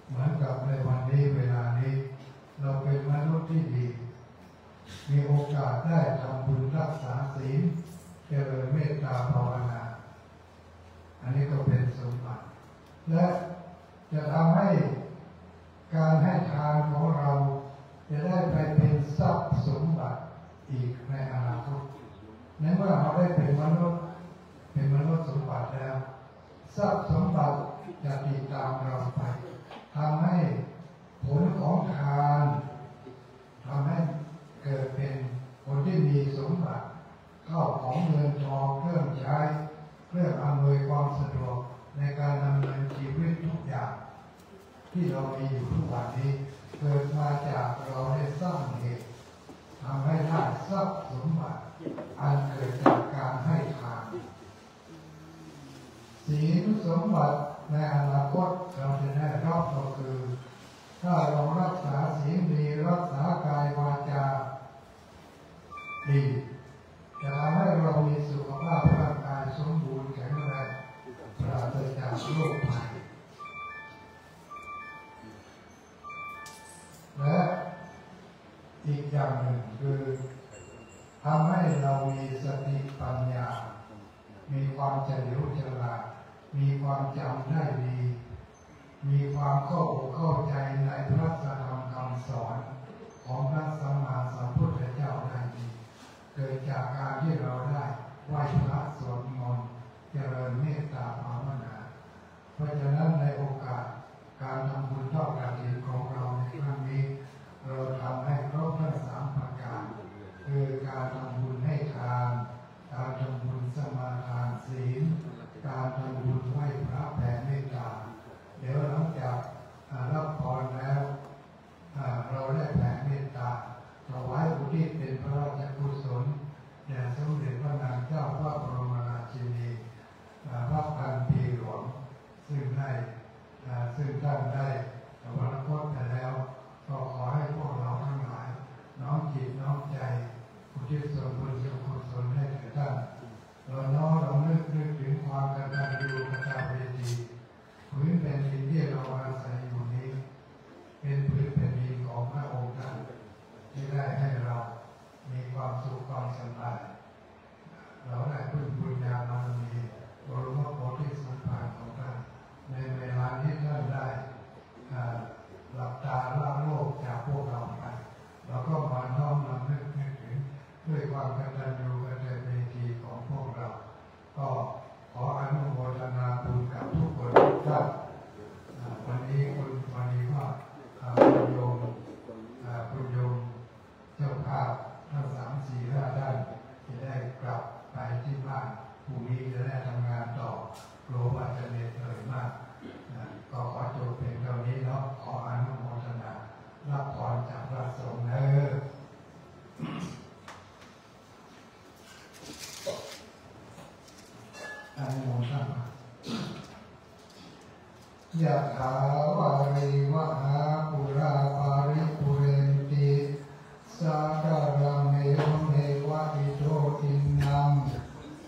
เหมือนกับในวันนี้เวลานี้เราเป็นมนุษย์ที่ดีมีโอกาสได้ทำบุญรักษาศีลเจริญเมตตาภาวนาอันนี้ก็เป็นสมบัติและจะทำให้การให้ทานของเราจะได้ไปเป็นทรัพย์สมบัติอีกในอนาคตในเมื่อเราได้เป็นมนุษย์สมบัติแล้วทรัพย์สมบัติจะติดตามเราไปทำให้ผลของทานทำให้เกิดเป็นคนที่มีสมบัติเข้าของเงินทองเครื่องใช้เครื่องอำนวยความสะดวกในการดำเนินชีวิตทุกอย่างที่เรามีอยู่ทุกวันนี้เกิดมาจากเราได้สร้างเหตุทำให้ได้ทรัพย์สมบัติอันเกิดจากการให้ทานศีลสมบัติในอนาคตเราจะได้รับก็คือถ้าเรารักษาศีลดีรักษากายวาจาดีจะทำให้เรามีสุขภาพร่างกายสมบูรณ์แข็งแรงปราศจากโรคภัยและอีกอย่างหนึ่งคือทำให้เรามีสติปัญญามีความเฉลียวฉลาดมีความจำได้ดีมีความเข้าอกเข้าใจในพระธรรมคำสอนของพระสัมมาสัมพุทธเจ้าได้ดีเกิดจากการที่เราได้ไหว้พระสวดมนต์เจริญเมตตาภาวนาเพราะฉะนั้นในโอกาสการทำบุญทอดกฐินของเราในครั้งนี้เราทำให้ครบทั้ง3ประการคือการทำบุญให้ทานการทำบุญสมาทานศีลการทำบุญไหว้พระแผ่เมตตาเดี๋ยวหลังจากรับพรแล้วเราได้แผ่เมตตาถวายอุทิศเป็นพระราชกุศลแด่สมเด็จพระนางเจ้าพระบรมราชินีพระพันปีหลวงซึ่งท่านได้สวรรคตไปแล้วก็ขอให้พวกเราทั้งหลายน้อมจิตน้อมใจอุทิศส่วนบุญส่วนกุศลให้แก่ท่านเราน้อมเรานึกถึงความกตัญญูกตเวทีพื้นแผ่นดินที่เราอาศัยอยู่นี้เป็นพื้นแผ่นดินของพระองค์ท่านที่ได้ให้เรามีความสุขความสบายเราได้พึ่งบุญญาบารมีบรมโพธิสมภารของท่านในเวลาที่ท่านได้หลับตาละโลกจากพวกเราไปเราก็มาน้อมรำลึกถึงด้วยความกตัญญูกตเวทีของพวกเราก็ขออนุโมทนาบุญกับทุกคนทุกท่านวันนี้ว่าคุณโยมเจ้าภาพทั้ง3 4 5ท่านจะได้กลับไปที่บ้านพรุ่งนี้จะได้ทำงานต่อกลัวว่าจะเหน็ดเหนื่อยมากก็ขอจบเพียงเท่านี้เนาะขออนุโมทนารับพรจากพระสงฆ์อนุโมทนายะถาวาริวหาปุราปาริปุเรนติสักการะเมวะเมวะอิโตทินัง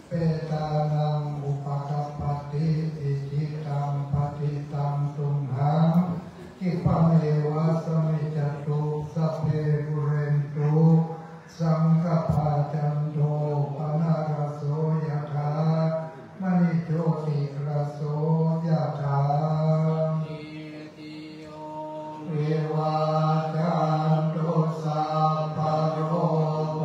เปตานังอุปกัปปติอิจิตังปฏิตังตุมหังกิปะเมวะสมิจจตุสัพเพปุเรนตุสังฆปาจันโทปนะระโสยถามณิโชติระโสยถาเอวาจันตุสัพพะโรโค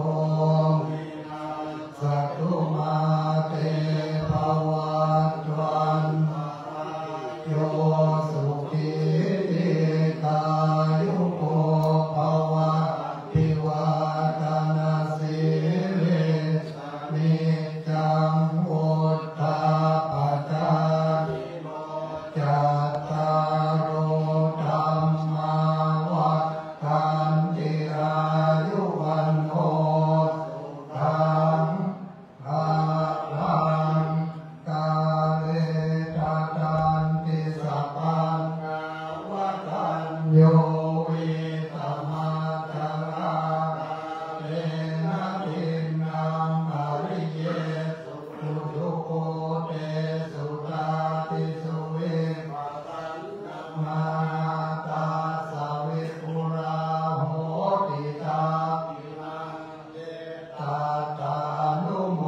ตานุโม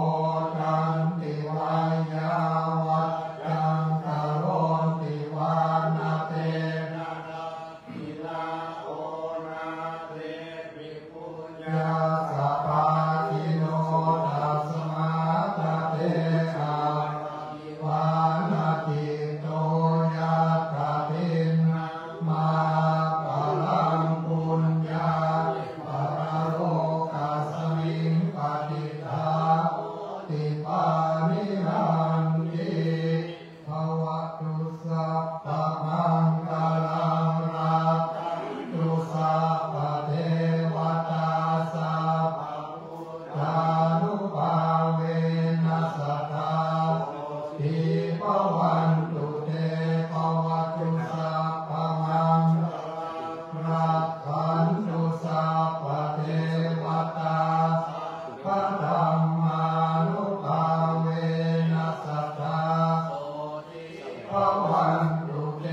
ทันติวายาวัจจังกโรติวานาเตนะอิลาโอนาเตปิปุญญาสัพพาทิโนตัสมาตเตอาภิวานาติโตยะตาเตนะมาปะลังปุญญาปะโรกัสมิงปฏิทาติปานิรันติภวตุสัพพมังคลังราตุสัพพเทวตาสัพพพุทธานุภาเวนัสสทธาทิภวันตุเตภวตุสัพพมังรักขันตุสัพพเทวตาพระธรรมานุภาเวนัสสทธาภวันตุเต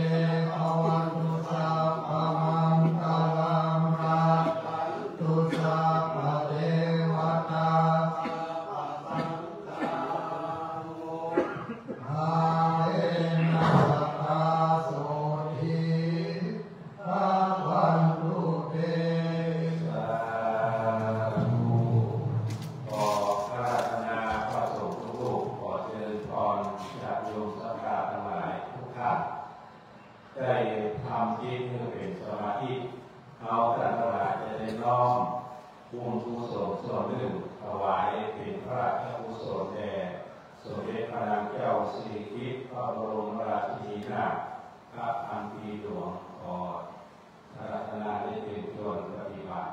ภวตุสัพพมังคลังรักขันตุสัพพเทวตาอาเรนัสสทธาโสทิภวันตุเต ขอพระราชนาพระสงฆ์ทุกรูปขอเจริญพรญาติโยมสักการะทั้งหลายทุกท่านได้ทำจิตให้เป็นสมาธิเอาท่านทั้งหลายจะได้น้อมบุญกุศลส่วนหนึ่งถวายเป็นพระราชกุศลแด่สมเด็จพระนางเจ้าสิริกิติ์พระบรมราชินีนาถพระอัมพีหลวงขอพระราชนาได้เป็นส่วนปฏิบัติ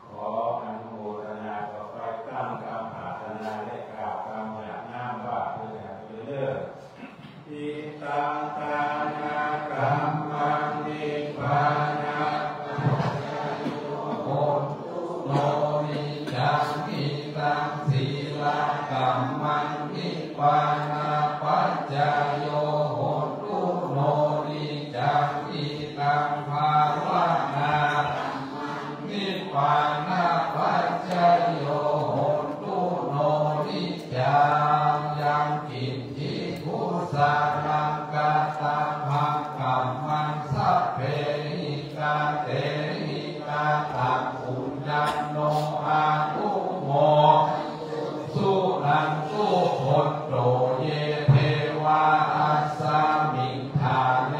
ขออนุโมทนาต่อไปตั้งคำปรารถนาและกราบคำหยาบน้ำว่าเพื่อเลิศอิตังตานากัมมังนิพพานะโหตุโนนิจังอิตังศีลังกัมมังนิพพานะปัจจโยโหตุโนนิจังอิตังภาวนานิพพานะปัจจโยโหตุโนนิจังยังกินทิพุสานังกัตตังภังกัมมังสัพเพหิกาเตหิกาตังปุญญันโนอาทุโมสุนันตุพนโตเยเทวาอัสสามิงทาเน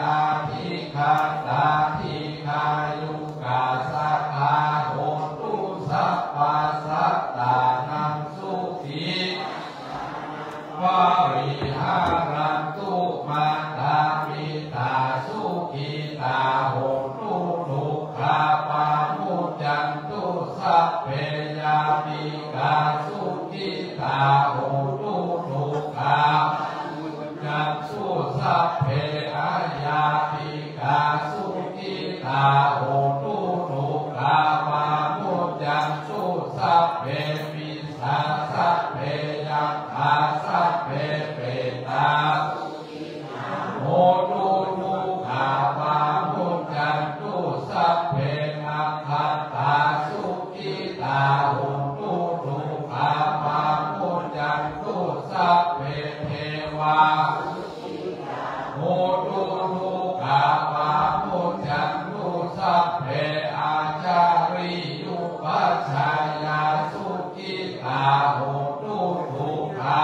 อาทิคาตาทิคายุกาสัทธาโหตุสัพพะสัตตานังสุขีวาริหารันตุมาตาปิตาสุขีตาโหตุทุกขาปามุจจันตุสัพเพยามิกาสุขีตาโหตุทุกขาจันตุสัพเพอายาติกาสุขีตาโหตุทุกขาปามุจจันตุสัพเพปิสาสัพเพยัคฆาสัพเพเปตาโหตุทุกขาปามุจจันตุสัพเพนัคขัตตาสุขิตาโหตุทุกขาปามุจจันตุสัพเพเทวาโหตุทุกขาปามุจจันตุสัพเพอาจาริยุปัชฌายาสุขิตาโหตุทุกขา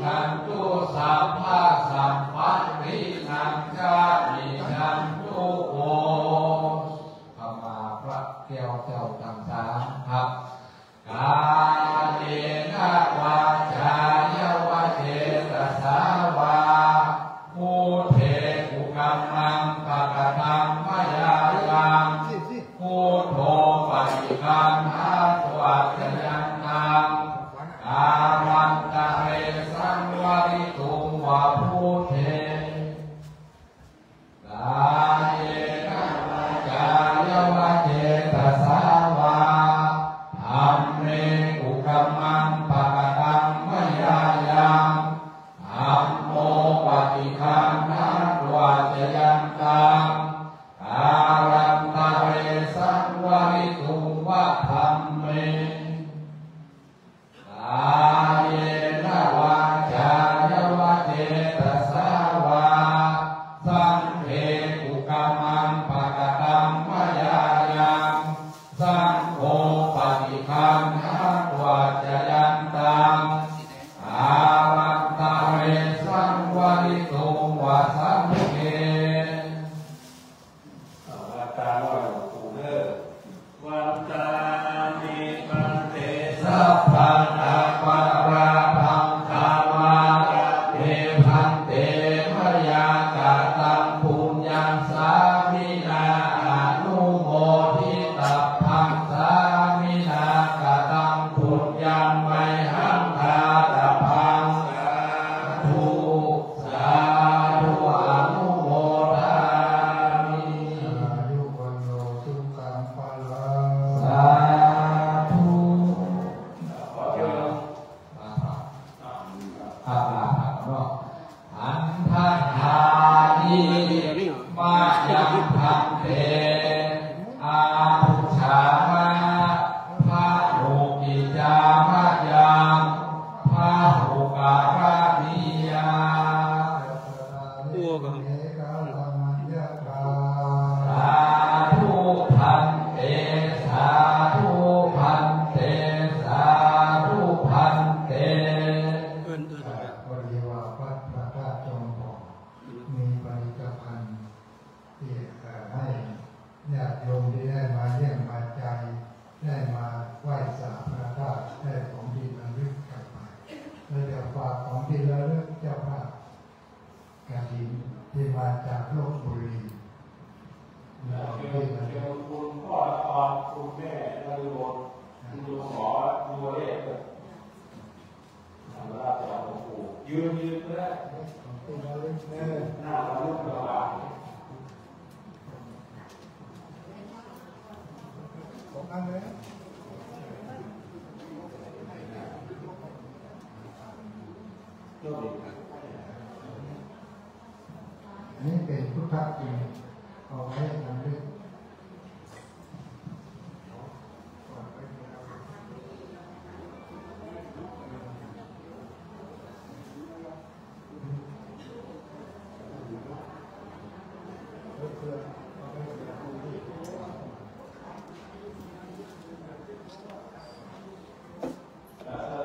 ขันตุสัพพะสัมปันตินังชาติฉันตุโอขมาพระแก้วเจ้าทั้งสามครับกาเยนะวาจายาวะเจตสาวาภูเทกุกัมมังปะกะตังมะยายังภูโทปะอิกังหาตวัจยันตังกาวันตะเรสังวริตุงวะภูเทกาเยนะวาจายาวะเจตสาวาภา คันทักวัจยันตังอารันตะเรสังวาริโตวาสังเกวัตตาว่าปูเนอวัตตานิปันเตสัพพันอาปาราพังคามาเทพันเตมยากาตังปุญญังสามินาอนุโมทิตัพพังสามินากาตังปุญญังไมหังคาตพังทุสาธุอนุโมทามิอายุวันโนสุขังพลังสาธุอันทัฏฐานิมายังพันเตอาภุชามะภาโลกิจามะยังภาโหการานิยาตัวกันเอกาธรรมัญญาคาสาธุพันเตสาธุพันเตสาธุพันเตบริวารวัดพระธาตุจอมทองมีผลิตภัณฑ์ที่ให้ญาติโยมที่ได้มาเยี่ยมมาใจได้มาไหว้สาพระธาตุได้ของดีระลึกกลับไปและเดี๋ยวฝากของดีระลึกเจ้าภาพกฐินที่มาจากลพบุรีเกี่ยวกับคุณพ่อละครคุณแม่ละดูบนดูหมอดูเลขทำราชการหลวงปู่ยืนก็ได้ของดีระลึกแน่หน้าเราลูกกระบาดของอันนี้นี่เป็นพุทธคุณเอาไว้ทำด้วย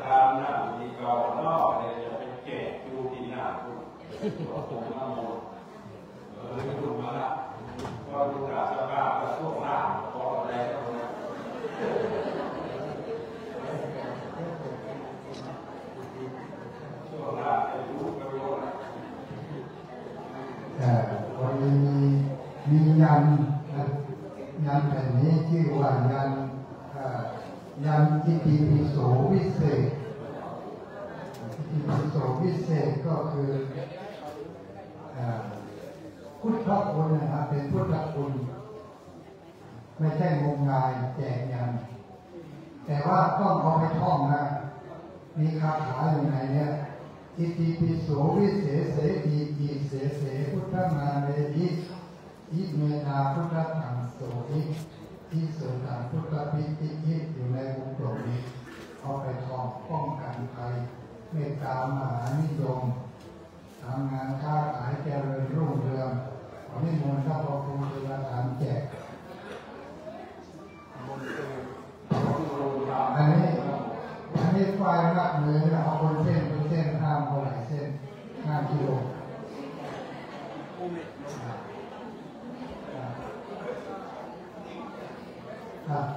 ทางหน้ามีกรนอกเนี่ยจะเป็นแกะดูที่หน้าคุณตัวตรงหน้าโมดูมาละก็ดูกาสภาพและช่วงหน้าพออะไรก็ได้ช่วงหน้าจะรู้ก็รู้นะวันนี้มียันแผ่นนี้ชื่อว่ายันทิฏฐิปิโสวิเศษทิฏฐิปิโสวิเศษก็คือพุทธคุณนะครับเป็นพุทธคุณไม่ใช่งมงายแจกยันแต่ว่าต้องเอาไปท่องนะมีคาถาอยู่ไหนเนี่ยอิติปิโสวิเศษเสอิอิเสเสพุทธนาเรหิอิเมนาพุทธถังโสหิที่สุดาพุทธปิติยิอยู่ในวงกลมนี้เอาไปท่องป้องกันภัยเมตตามหานิยมทำงานค้าขายเจริญรุ่งเรืองนิมนต์พระพุทธคุณจุลธรรมแจกอันนี้ไฟรักมือเอาบนเส้นเป็นเส้นห้ามเท่าไหร่เส้น5 กิโล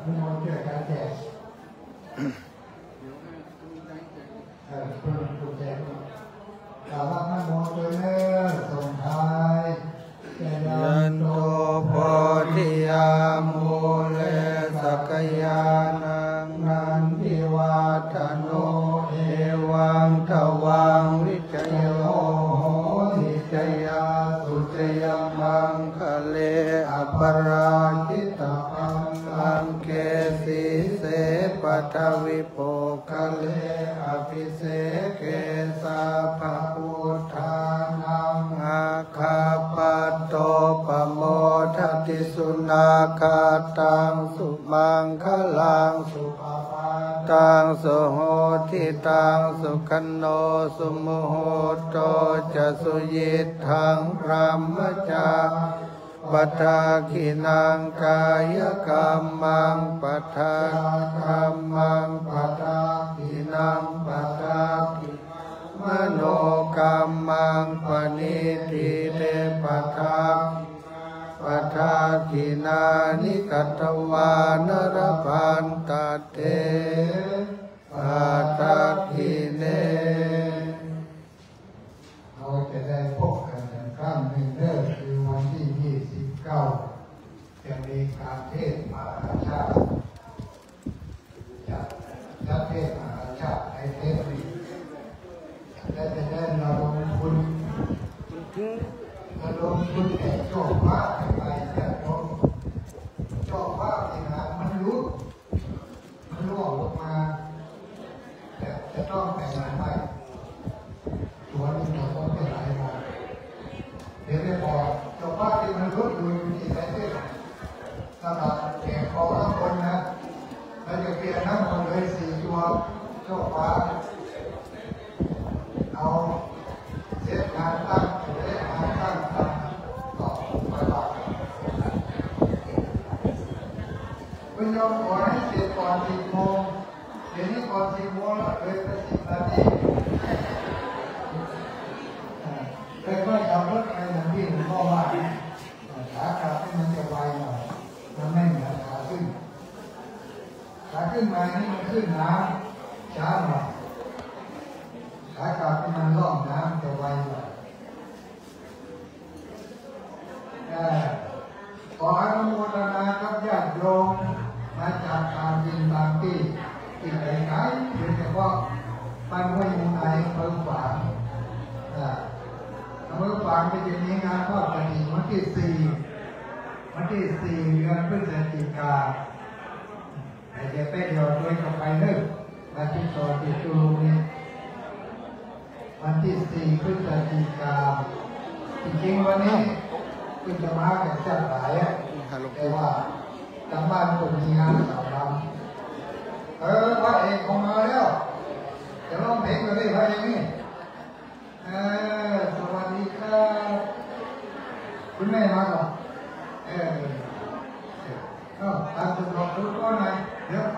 นิมนต์ช่วยกันแจกคุณแจกรับน้ำมนต์ตัวเนื้อส่งท้ายยันโตโพธิยามูเลสักยานังนันทิวาทโนเอวังทวังวิจโยโหนิจยาสุจยมังคะเลอปราชิตพังอังเกสีเสปัทวิโปคะเลอภิเสเกสาภะพุทธานังอาคาปัตโตปโมทติสุนาคาตังสุมังคลังสุภาตังสุโหติตังสุขันโนสุโมโหโตจะสุยิทังพรหมจาปัฏฐาคินังกายกรรมังปัฏฐาธรรม ทินานิกัตวานรพันตเตปาตาทิเนเราจะได้พบกันอีกครั้งหนึ่งเด้อคือวันที่29จะมีการเทศน์มหาชาติจะเทศน์มหาชาติในเทศนี้และจะได้ระดมทุนแก่โชคว่าไปจะต้องโชคว่าที่งานมันรู้ออกมาแต่จะต้องแต่งงานใหม่ตัวนี้เราต้องเป็นหลายมาเดี๋ยวไม่พอโชคว่าที่มันรู้อยู่ที่ไหนที่สำหรับแก่ขอทั้งคนนะเราจะเปลี่ยนทั้งหมดเลย4ตัวโชคว่าเอาเสร็จงานตั้งคุณยอมขอให้เสร็จก่อน10 โมงเดี๋ยวนี้ก่อน10 โมงแล้วเลยไป10 นาทีเลยก็ขับรถไปอย่างที่หลวงพ่อว่าขากลับให้มันจะไวหน่อยมันไม่เหมือนขาขึ้นมานี่มันขึ้นน้ำช้าหน่อยขากลับให้มันล่องน้ำจะไวหน่อยขออนุโมทนาครับญาติโยมมาจากตามดินตามที่ไหนๆโดยเฉพาะบ้านห้วยมูไนอำเภอฝางอำเภอฝางจะมีงานทอดกฐินวันที่ 4 เดือนพฤศจิกายนแต่จะไปเดียวโดยกับไปเลิกมาที่ต่อที่ตูรุนี้วันที่ 4 พฤศจิกายนจริงๆวันนี้คุณจะมาแก่เจ้าหลายแต่ว่าทางบ้านผมมีงานสำคัญพระเอกของมาแล้วจะร้องเพลงกันได้พระเอกนี่สวัสดีครับคุณแม่มาก่อนตามจุดบอกทุกคนหน่อยเดี๋ยวไป